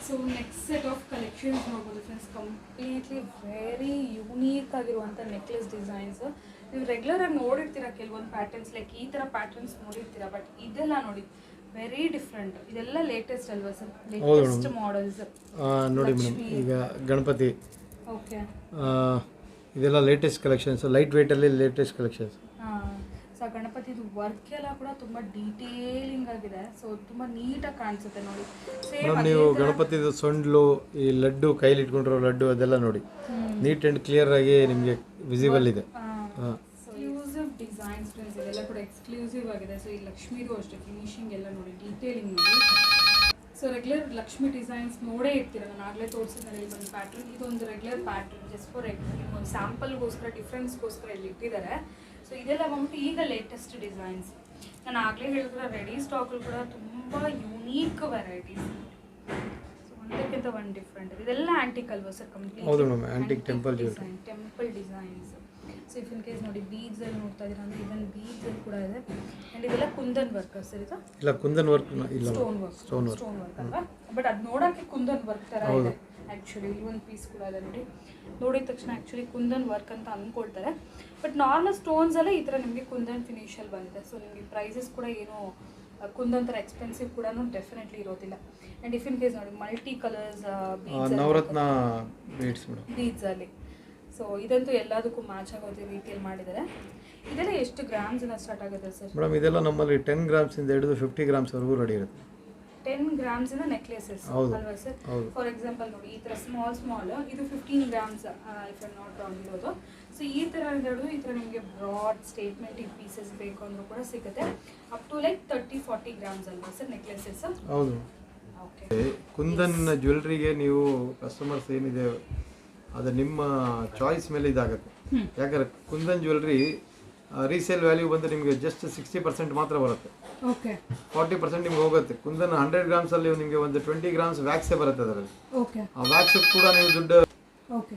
So next set of collections ನೋಡ್ಬೋದು ಫ್ರೆಂಡ್ಸ್. ಕಂಪ್ಲೀಟ್ಲಿ ವೆರಿ ಯೂನೀಕ್ ಆಗಿರುವಂಥ ನೆಕ್ಲೆಸ್ ಡಿಸೈನ್ಸ್. ನೀವು ರೆಗ್ಯುಲರ್ ಆಗಿ ನೋಡಿರ್ತೀರ ಕೆಲವೊಂದು ಪ್ಯಾಟರ್ನ್ಸ್, ಲೈಕ್ ಈ ಥರ ಪ್ಯಾಟರ್ನ್ಸ್ ನೋಡಿರ್ತೀರ, ಬಟ್ ಇದೆಲ್ಲ ನೋಡಿ ವೆರಿ ಡಿಫ್ರೆಂಟ್. ಇದೆಲ್ಲ ಲೇಟೆಸ್ಟ್ ಅಲ್ವಾ ಸರ್? ಲೇಟೆಸ್ಟ್ ಮಾಡೆಲ್ಸ್ ನೋಡಿ ಮೇಡಮ್. ಈಗ ಗಣಪತಿ, ಓಕೆ, ಇದೆಲ್ಲ ಲೇಟೆಸ್ಟ್ ಕಲೆಕ್ಷನ್ಸ್, ಲೈಟ್ ವೇಟಲ್ಲಿ ಲೇಟೆಸ್ಟ್ ಕಲೆಕ್ಷನ್ಸ್. ಸೊ ಗಣಪತಿದು ವರ್ಕ್ ಎಲ್ಲ ಕೂಡ ತುಂಬ ಡೀಟೇಲಿಂಗ್ ಆಗಿದೆ. ಸೊ ತುಂಬ ನೀಟಾಗಿ ಕಾಣಿಸುತ್ತೆ ನೋಡಿ. ಮೇಡಮ್ ನೀವು ಗಣಪತಿದು ಸೊಂಡ್ಲು, ಈ ಲಡ್ಡು ಕೈಲಿ ಇಟ್ಕೊಂಡಿರೋ ಲಡ್ಡು, ಅದೆಲ್ಲ ನೋಡಿ ನೀಟ್ ಆ್ಯಂಡ್ ಕ್ಲಿಯರ್ ಆಗಿ ನಿಮಗೆ ವಿಸಿಬಲ್ ಇದೆ. ಎಕ್ಸ್ಕ್ಲೂಸಿವ್ ಡಿಸೈನ್ಸ್ ಫ್ರೆಂಡ್ಸ್, ಇದೆಲ್ಲ ಕೂಡ ಎಕ್ಸ್ಕ್ಲೂಸಿವ್ ಆಗಿದೆ. ಸೊ ಈ ಲಕ್ಷ್ಮಿದು ಅಷ್ಟೇ ಫಿನಿಶಿಂಗ್ ಎಲ್ಲ ನೋಡಿ, ಡೀಟೇಲಿಂಗ್ ನೋಡಿ. ಸೊ ರೆಗ್ಯುಲರ್ ಲಕ್ಷ್ಮಿ ಡಿಸೈನ್ಸ್ ನೋಡೇ ಇರ್ತೀರ, ನಾನು ಆಗಲೇ ತೋರಿಸಿದ್ರೆ ಒಂದು ಪ್ಯಾಟ್ರನ್. ಇದೊಂದು ರೆಗ್ಯುಲರ್ ಪ್ಯಾಟ್ರನ್, ಜಸ್ಟ್ ಫಾರ್ ಒಂದು ಸ್ಯಾಂಪಲ್ಗೋಸ್ಕರ, ಡಿಫ್ರೆನ್ಸ್ಗೋಸ್ಕರ ಇಲ್ಲಿ ಇಟ್ಟಿದ್ದಾರೆ. ಸೊ ಇದೆಲ್ಲ ಬಂದ್ಬಿಟ್ಟು ಈಗ ಲೇಟೆಸ್ಟ್ ಡಿಸೈನ್ಸ್. ನಾನು ಆಗಲೇ ಹೇಳಿದ್ರೆ ರೆಡಿ ಸ್ಟಾಕಲ್ಲಿ ಕೂಡ ತುಂಬ ಯೂನೀಕ್ ವೆರೈಟೀಸ್. ಸೊ ಒಂದಕ್ಕಿಂತ ಒನ್ ಡಿಫ್ರೆಂಟ್ ಇದೆ. ಇದೆಲ್ಲ ಆಂಟಿಕ್ ಅಲ್ವಾ ಸರ್? ಕಂಪ್ಲೀಟ್ ಹೌದು madam, antique temple jewellery. Temple designs. So if in case ನೋಡಿ ಬೀಡ್ಸ್ ಅಲ್ಲಿ ನೋಡ್ತಾ ಇದ್ದೀರಾ ಅಂದರೆ ಇವನ್ ಬೀಡ್ಸ್ ಅಲ್ಲಿ ಕೂಡ ಇದೆ. ಆ್ಯಂಡ್ ಇದೆಲ್ಲ ಕುಂದನ್ ವರ್ಕ್ ಸರ್ ಇದು? ಇಲ್ಲ ಕುಂದನ್ ವರ್ಕ್ ಇಲ್ಲ, ಸ್ಟೋನ್ ವರ್ಕ್ ಅಲ್ವಾ? ಬಟ್ ಅದು ನೋಡೋಕ್ಕೆ ಕುಂದನ್ ವರ್ಕ್ ಥರ ಇದೆ ಆ್ಯಕ್ಚುಲಿ. ಈ ಒಂದು ಪೀಸ್ ಕೂಡ ಇದೆ ನೋಡಿ, ನೋಡಿದ ತಕ್ಷಣ ಆ್ಯಕ್ಚುಲಿ ಕುಂದನ್ ವರ್ಕ್ ಅಂತ ಅಂದ್ಕೊಳ್ತಾರೆ. ಬಟ್ ನಾರ್ಮಲ್ ಸ್ಟೋನ್ಸ್ ಎಲ್ಲ ಈ ಥರ ನಿಮಗೆ ಕುಂದನ್ ಫಿನಿಷಲ್ಲಿ ಬಂದಿದೆ. ಸೊ ನಿಮಗೆ ಪ್ರೈಸಸ್ ಕೂಡ ಏನು ಕುಂದನ್ ಥರ ಎಕ್ಸ್ಪೆನ್ಸಿವ್ ಕೂಡ ಡೆಫಿನೆಟ್ಲಿ ಇರೋದಿಲ್ಲ. ಆ್ಯಂಡ್ ಇಫ್ ಇನ್ ಕೇಸ್ ನೋಡಿ ಮಲ್ಟಿ ಕಲರ್ಸ್ ನವರತ್ನ ಬೀಡ್ಸ್ ಅಲ್ಲಿ. ಸೊ ಇದಂತೂ ಎಲ್ಲದಕ್ಕೂ ಮ್ಯಾಚ್ ಆಗೋ ರೀತಿಯಲ್ಲಿ ಮಾಡಿದ್ದಾರೆ. ಇದೆಲ್ಲ ಎಷ್ಟು ಗ್ರಾಮ್ಸಿಂದ ಸ್ಟಾರ್ಟ್ ಆಗುತ್ತೆ ಸರ್? ಮೇಡಮ್ ಇದೆಲ್ಲ ನಮ್ಮಲ್ಲಿ 10 ಗ್ರಾಮ್ಸಿಂದ ಹಿಡಿದು 50 ಗ್ರಾಮ್ಸ್ವರೆಗೂ ರೆಡಿ ಇರುತ್ತೆ. 10 ಗ್ರಾಮ್ಸಿಂದ ನೆಕ್ಲೆಸಸ್ ಅಲ್ವಾ ಸರ್? ಫಾರ್ ಎಕ್ಸಾಂಪಲ್ ನೋಡಿ ಈ ಥರ ಸ್ಮಾಲ್ ಇದು 15 grams if I not wrong ಇರೋದು. ಸೊ ಈ ಥರ ಹಿಡಿದು ಈ ಥರ ನಿಮಗೆ ಬ್ರಾಡ್ ಸ್ಟೇಟ್ಮೆಂಟಿಂಗ್ ಪೀಸಸ್ ಬೇಕು ಅಂದರೂ ಕೂಡ ಸಿಗುತ್ತೆ. ಅಪ್ ಟು ಲೈಕ್ 30-40 ಗ್ರಾಮ್ಸ್ ಅಲ್ವಾ ಸರ್ ನೆಕ್ಲೆಸಸ್? ಹೌದು. ಓಕೆ. ಕುಂದನ್ ಜ್ಯುವೆಲ್ರಿಗೆ ನೀವು ಕಸ್ಟಮರ್ಸ್ ಏನಿದೆ ಅದು ನಿಮ್ಮ ಚಾಯ್ಸ್ ಮೇಲೆ ಇದಾಗುತ್ತೆ. ಯಾಕಂದರೆ ಕುಂದನ್ ಜ್ಯುವೆಲ್ರಿ ರೀಸೇಲ್ ವ್ಯಾಲ್ಯೂ ಬಂದು ನಿಮಗೆ ಜಸ್ಟ್ 60% ಮಾತ್ರ ಬರುತ್ತೆ. ಓಕೆ. 40% ನಿಮ್ಗೆ ಹೋಗುತ್ತೆ. ಕುಂದನ್ 100 ಗ್ರಾಮ್ಸಲ್ಲಿ ನಿಮಗೆ ಒಂದು 20 ಗ್ರಾಮ್ಸ್ ವ್ಯಾಕ್ಸೇ ಬರುತ್ತೆ ಅದರಲ್ಲಿ. ಓಕೆ. ಆ ವ್ಯಾಕ್ಸ್ ಕೂಡ ನೀವು ದುಡ್ಡು ಓಕೆ.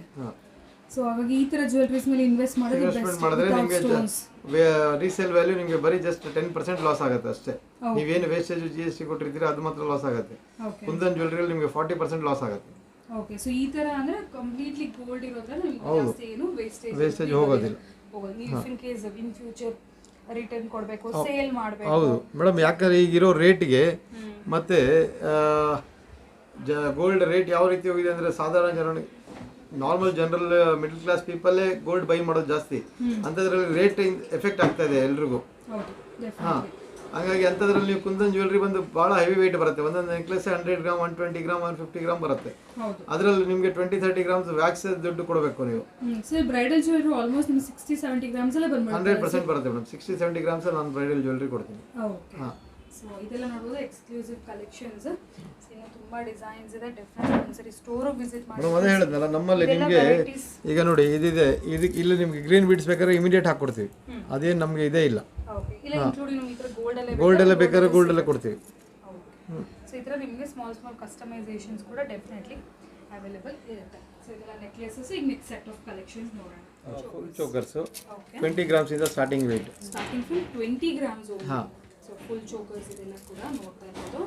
ಸೊ ಹಾಗಾಗಿ ಈ ಥರ ಜ್ಯುವೆಲ್ರೀಸ್ ಮೇಲೆ ಇನ್ವೆಸ್ಟ್ಮೆಂಟ್ ಮಾಡಿದ್ರೆ ನಿಮಗೆ ರೀಸೇಲ್ ವ್ಯಾಲ್ಯೂ ನಿಮಗೆ ಬರೀ ಜಸ್ಟ್ 10% ಲಾಸ್ ಆಗುತ್ತೆ ಅಷ್ಟೇ. ನೀವೇನು ವೇಸ್ಟೇಜ್ GST ಕೊಟ್ಟಿರ್ತೀರಿ ಅದು ಮಾತ್ರ ಲಾಸ್ ಆಗುತ್ತೆ. ಕುಂದನ್ ಜ್ಯುವೆಲ್ರಿಯಲ್ಲಿ ನಿಮಗೆ 40% ಲಾಸ್ ಆಗುತ್ತೆ. ಓಕೆ. ಸೊ ಈ ಥರ ಅಂದರೆ ಕಂಪ್ಲೀಟ್ಲಿ ಗೋಲ್ಡ್ ಇರೋದ್ರಿಂದ ನಿಮಗೆ ಜಾಸ್ತಿ ಏನು ವೇಸ್ಟೇಜ್ ಹೋಗೋದಿಲ್ಲ. ನೀವು in case in future return ಕೊಡಬೇಕು, ಸೇಲ್ ಮಾಡಬೇಕು. ಹೌದು ಮೇಡಮ್, ಯಾಕಂದ್ರೆ ಈಗಿರೋ ರೇಟ್ಗೆ ಮತ್ತೆ ಗೋಲ್ಡ್ ರೇಟ್ ಯಾವ ರೀತಿ ಹೋಗಿದೆ ಅಂದರೆ ಸಾಧಾರಣ ಜನ ನಾರ್ಮಲ್ ಜನರಲ್ ಮಿಡಲ್ ಕ್ಲಾಸ್ ಪೀಪಲ್ಲೇ ಗೋಲ್ಡ್ ಬೈ ಮಾಡೋದು ಜಾಸ್ತಿ. ಅಂಥದ್ರಲ್ಲಿ ರೇಟ್ ಎಫೆಕ್ಟ್ ಆಗ್ತಾ ಇದೆ ಎಲ್ರಿಗೂ. ಹಾಂ, ಹಾಗಾಗಿ ಅಂಥದ್ರಲ್ಲಿ ನೀವು ಕುಂದನ್ ಜ್ಯುವೆಲ್ರಿ ಬಂದು ಭಾಳ ಹೆವಿ ವೆಯ್ಟ್ ಬರುತ್ತೆ. ಒಂದೊಂದು ನೆಕ್ಲೆಸ್ 100 ಗ್ರಾಮ್, 120 ಗ್ರಾಮ್, 150 ಗ್ರಾಮ್ ಬರುತ್ತೆ. ಅದರಲ್ಲಿ ನಿಮಗೆ 20-30 ಗ್ರಾಮ್ಸ್ ವ್ಯಾಕ್ಸ್ ದುಡ್ಡು ಕೊಡಬೇಕು ನೀವು. ಸರ್ ಬ್ರೈಡಲ್ ಜ್ಯುವೆಲ್ರಿ ಆಲ್ಮೋಸ್ಟ್ ನಿಮಗೆ 60-70 ಗ್ರಾಮ್ಸ್ ಎಲ್ಲ ಬಂದ್ಬಿಡುತ್ತೆ. 100% ಬರುತ್ತೆ ಮೇಡಮ್. 60-70 ಗ್ರಾಮ್ಸ್ ನಾನು ಬ್ರೈಡಲ್ ಜ್ಯುವೆಲ್ರಿ ಕೊಡ್ತೀನಿ. ಹಾಂ. ಸೊ ಇದೆಲ್ಲ ನೋಡೋದು ಎಕ್ಸ್ಕ್ಲೂಸಿವ್ ಕಲೆಕ್ಷನ್ಸ್. ಇನ್ನು ತುಂಬಾ ಡಿಸೈನ್ಸ್ ಇದೆ. ಡೆಫಿನೆಟ್ಲಿ ಒಂದ್ಸರಿ ಸ್ಟೋರ್ ವಿಸಿಟ್ ಮಾಡಿ. ಮೇಡಮ್ ಅದೇ ಹೇಳಿದ್ನಲ್ಲ, ನಮ್ಮಲ್ಲಿ ನಿಮಗೆ ಈಗ ನೋಡಿ ಇದಿದೆ, ಇದಕ್ಕೆ ಇಲ್ಲಿ ನಿಮಗೆ ಗ್ರೀನ್ ಬೀಡ್ಸ್ ಬೇಕಾದ್ರೆ ಇಮಿಡಿಯೇಟ್ ಹಾಕ್ಕೊಡ್ತೀವಿ. ಅದೇನು ನಮಗೆ ಇದೇ ಇಲ್ಲ. ಗೋಲ್ಡ್ ಎಲ್ಲ ಬೇಕಾದ್ರೆ ಗೋಲ್ಡ್ ಎಲ್ಲ ಕೊಡ್ತೀವಿ. ಸೊ ಈ ಥರ ನಿಮಗೆ ಸ್ಮಾಲ್ ಕಸ್ಟಮೈಸೇಷನ್ಸ್ ಕೂಡ ಡೆಫಿನೆಟ್ಲಿ ಅವೈಲೇಬಲ್ ಇರುತ್ತೆ. ಸೊ ಇದೆಲ್ಲ ನೆಕ್ಲೆಸಸ್. ಈಗ ನೆಕ್ಸ್ಟ್ ಸೆಟ್ ಆಫ್ ಕಲೆಕ್ಷನ್ಸ್ ನೋಡೋಣ. ಫುಲ್ ಚೋಕರ್ಸ್ 20 ಗ್ರಾಮ್ಸ್ ಇಂದ starting weight. Starting from 20 grams. ಹಾಂ. ಸೊ ಫುಲ್ ಚೋಕರ್ಸ್ ಇದೆಲ್ಲ ಕೂಡ ನೋಡ್ತಾ ಇರ್ಬೋದು.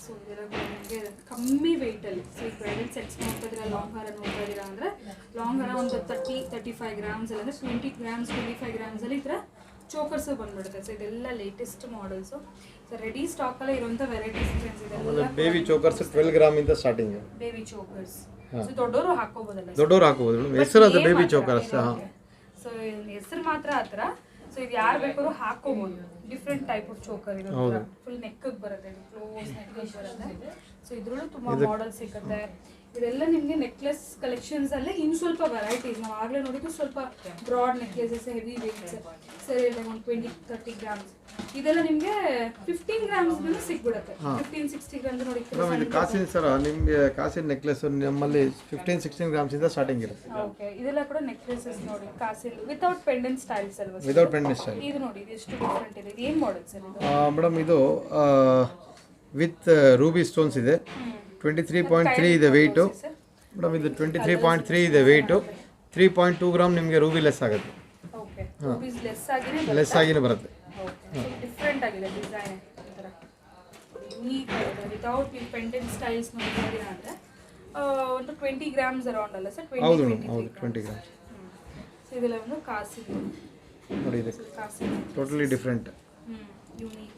ಸೊ ಇದೆಲ್ಲ ನಿಮಗೆ ಕಮ್ಮಿ ವೆಯ್ಟಲ್ಲಿ. ಸೊ ಈ ಬ್ರೈಡಲ್ ಸೆಟ್ಸ್ ನೋಡ್ತಾ ಇದ್ದೀರಾ, ಲಾಂಗ್ ಹಾರ ನೋಡ್ತಾ ಇದ್ದೀರಾ ಅಂದರೆ ಲಾಂಗ್ ಹಾರ ಒಂದು 30-35 ಗ್ರಾಮ್ಸ್ ಅಂದರೆ 20 ಗ್ರಾಮ್ಸ್ 25 ಗ್ರಾಮ್ಸಲ್ಲಿ ಈ ಥರ ಚೋಕರ್ಸು ಬಂದ್ಬಿಡುತ್ತೆ. ಸೊ ಇದೆಲ್ಲ ಲೇಟೆಸ್ಟ್ ಮಾಡೆಲ್ಸು. ಸೊ ರೆಡಿ ಸ್ಟಾಕಲ್ಲೇ ಇರುವಂಥ ವೆರೈಟೀಸ್ ಫ್ರೆಂಡ್ಸ್. ಇದೆಲ್ಲ ಬೇಬಿ ಚೋಕರ್ಸ್ 12 ಗ್ರಾಮ್ ಇಂದ ಸ್ಟಾರ್ಟಿಂಗ್. Baby chokers. ಸೊ ದೊಡ್ಡವರು ಹಾಕೋಬೋದಲ್ಲ? ದೊಡ್ಡವರು ಹಾಕೋಬೋದು. ಹೆಸರು ಅದು ಬೇಬಿ ಚೋಕರ್ ಅಷ್ಟೇ. ಹಾಂ. ಸೊ ಹೆಸರು ಮಾತ್ರ ಆ ಥರ. ಸೊ ಇದು ಯಾರು ಬೇಕಾದ್ರೂ ಹಾಕೋಬಹುದು. ಡಿಫ್ರೆಂಟ್ ಟೈಪ್ ಆಫ್ ಚೋಕರ್ ಇರುತ್ತೆ. ಫುಲ್ ನೆಕ್ಕಿಗೆ ಬರುತ್ತೆ, ಕ್ಲೋಸ್ ನೆಕ್ಕಿಗೆ ಬರುತ್ತೆ. ಸೊ ಇದ್ರಲ್ಲೂ ತುಂಬ ಮಾಡೆಲ್ ಸಿಗುತ್ತೆ. ಇದೆಲ್ಲ ನಿಮಗೆ ನೆಕ್ಲೆಸ್ ಕಲೆಕ್ಷನ್ಸ್ ಅಲ್ಲೇ ಇನ್ನು ಸ್ವಲ್ಪ ವೆರೈಟೀಸ್. ನಾವು ಆಗಲೇ ನೋಡಿದ್ದು ಸ್ವಲ್ಪ ಬ್ರಾಡ್ ನೆಕ್ಲೆಸಸ್, ಹೆವಿ ವೇಟ್ಸ್, ಸರಿ ಒಂದು 20-30 ಗ್ರಾಮ್ಸ್. ಇದೆಲ್ಲ ನಿಮಗೆ 15 ಗ್ರಾಮ್ಸ್ ಸಿಕ್ಬಿಡುತ್ತೆ. 15-60 ಗ್ರಾಮ್ಸ್ ನೋಡಿ. ಇದು ಕಾಸಿನ ಸರ ನಿಮಗೆ ಕಾಸಿನ ನೆಕ್ಲೆಸ್ ನಮ್ಮಲ್ಲಿ 15-16 ಗ್ರಾಮ್ಸ್ ಇಂದ ಸ್ಟಾರ್ಟಿಂಗ್ ಇರುತ್ತೆ. ಓಕೆ. ಇದೆಲ್ಲ ಕೂಡ ನೆಕ್ಲೆಸಸ್ ನೋಡಿ, ಕಾಸಿನ ವಿತೌಟ್ ಪೆಂಡೆಂಟ್ ಸ್ಟೈಲ್ಸ್ ಅಲ್ವಾ? Without pendant style. ಇದು ನೋಡಿ, ಇದು ಎಷ್ಟು ಡಿಫ್ರೆಂಟ್ ಇದೆ. ಇದು ಏನು ಮಾಡೆಲ್ ಸರ್ ಇದು? ಮೇಡಮ್ ಇದು ವಿತ್ ರೂಬಿ ಸ್ಟೋನ್ಸ್ ಇದೆ. 23.3 ಇದೆ ವೆಯ್ಟು ಮೇಡಮ್. ಇದು 23.3 ಇದೆ ವೆಯ್ಟು. 3.2 ಗ್ರಾಮ್ ನಿಮಗೆ ರೂಬಿ ಲೆಸ್ ಆಗುತ್ತೆ. ಓಕೆ. ರೂಬೀಸ್ ಲೆಸ್ ಆಗಿನೇ ಬರುತ್ತೆ. ಓಕೆ. ಡಿಫ್ರೆಂಟ್ ಆಗಿದೆ ಡಿಸೈನ್. ಈ ಥರ ಯೂನಿಕ್ ಆಗಿದೆ. ವಿತೌಟ್ ನೀವು ಪೆಂಡೆಂಟ್ ಸ್ಟೈಲ್ಸ್ ನೋಡ್ತಾ ಇದ್ದೀರಾ ಅಂದರೆ ಒಂದು 20 ಗ್ರಾಮ್ಸ್ ಅರೌಂಡ್ ಅಲ್ಲ ಸರ್? ಹೌದು ಹೌದು, 20 ಗ್ರಾಮ್ಸ್. ಸೊ ಇದೆಲ್ಲ ಒಂದು ಕಾಸಿನ ನೋಡಿ. ಇದು ಕಾಸಿನ ಟೋಟಲಿ ಡಿಫ್ರೆಂಟ್. ಯೂನಿಕ್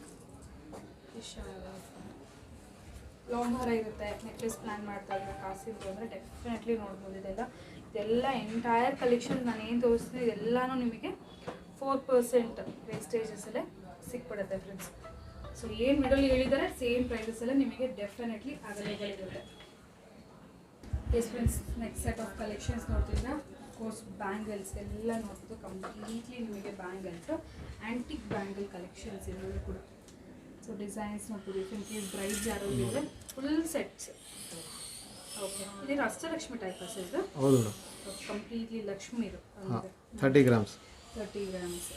ಲಾಂಗ್ ಹಾರ ಇರುತ್ತೆ. ನೆಕ್ಲೆಸ್ ಪ್ಲಾನ್ ಮಾಡ್ತಾ ಇದ್ರೆ ಕಾಸಿದ್ದು ಅಂದರೆ ಡೆಫಿನೆಟ್ಲಿ ನೋಡ್ಬೋದು. ಇದೆಲ್ಲ ಎಂಟೈರ್ ಕಲೆಕ್ಷನ್ ನಾನು ಏನು ತೋರಿಸ್ತೀನಿ ಇದೆಲ್ಲನೂ ನಿಮಗೆ 4% ವೇಸ್ಟೇಜಸಲ್ಲೇ ಸಿಕ್ಬಿಡುತ್ತೆ ಫ್ರೆಂಡ್ಸ್. ಸೊ ಏನು ಮಿಡಲ್ ಹೇಳಿದ್ದಾರೆ ಸೇಮ್ ಪ್ರೈಸಸ್ಸಲ್ಲೇ ನಿಮಗೆ ಡೆಫಿನೆಟ್ಲಿ ಅವೈಲೇಬಲ್ ಇರುತ್ತೆ. S friends, next set of collections ನೋಡ್ತಿದ್ರೆ ಕೋರ್ಸ್ ಬ್ಯಾಂಗಲ್ಸ್ ಎಲ್ಲ ನೋಡ್ಬೋದು. ಕಂಪ್ಲೀಟ್ಲಿ ನಿಮಗೆ ಬ್ಯಾಂಗಲ್ಸ್, ಆ್ಯಂಟಿಕ್ ಬ್ಯಾಂಗಲ್ ಕಲೆಕ್ಷನ್ಸ್ ಇರೋದು ಕೂಡ. ಸೊ ಡಿಸೈನ್ಸ್ ನೋಡ್ಬೋದು. ಇಫ್ ಇನ್ ಕೇಸ್ ಬ್ರೈಡ್ಸ್ ಯಾರು ಇದ್ದಾರೆ ಫುಲ್ ಸೆಟ್ಸ್. ಓಕೆ. ಇದು ಅಷ್ಟಲಕ್ಷ್ಮಿ ಟೈಪ್ ಸರ್ ಇದು? ಹೌದು. ಕಂಪ್ಲೀಟ್ಲಿ ಲಕ್ಷ್ಮಿ ಇದು. 30 ಗ್ರಾಮ್ಸ್. 30 ಗ್ರಾಮ್ಸ್.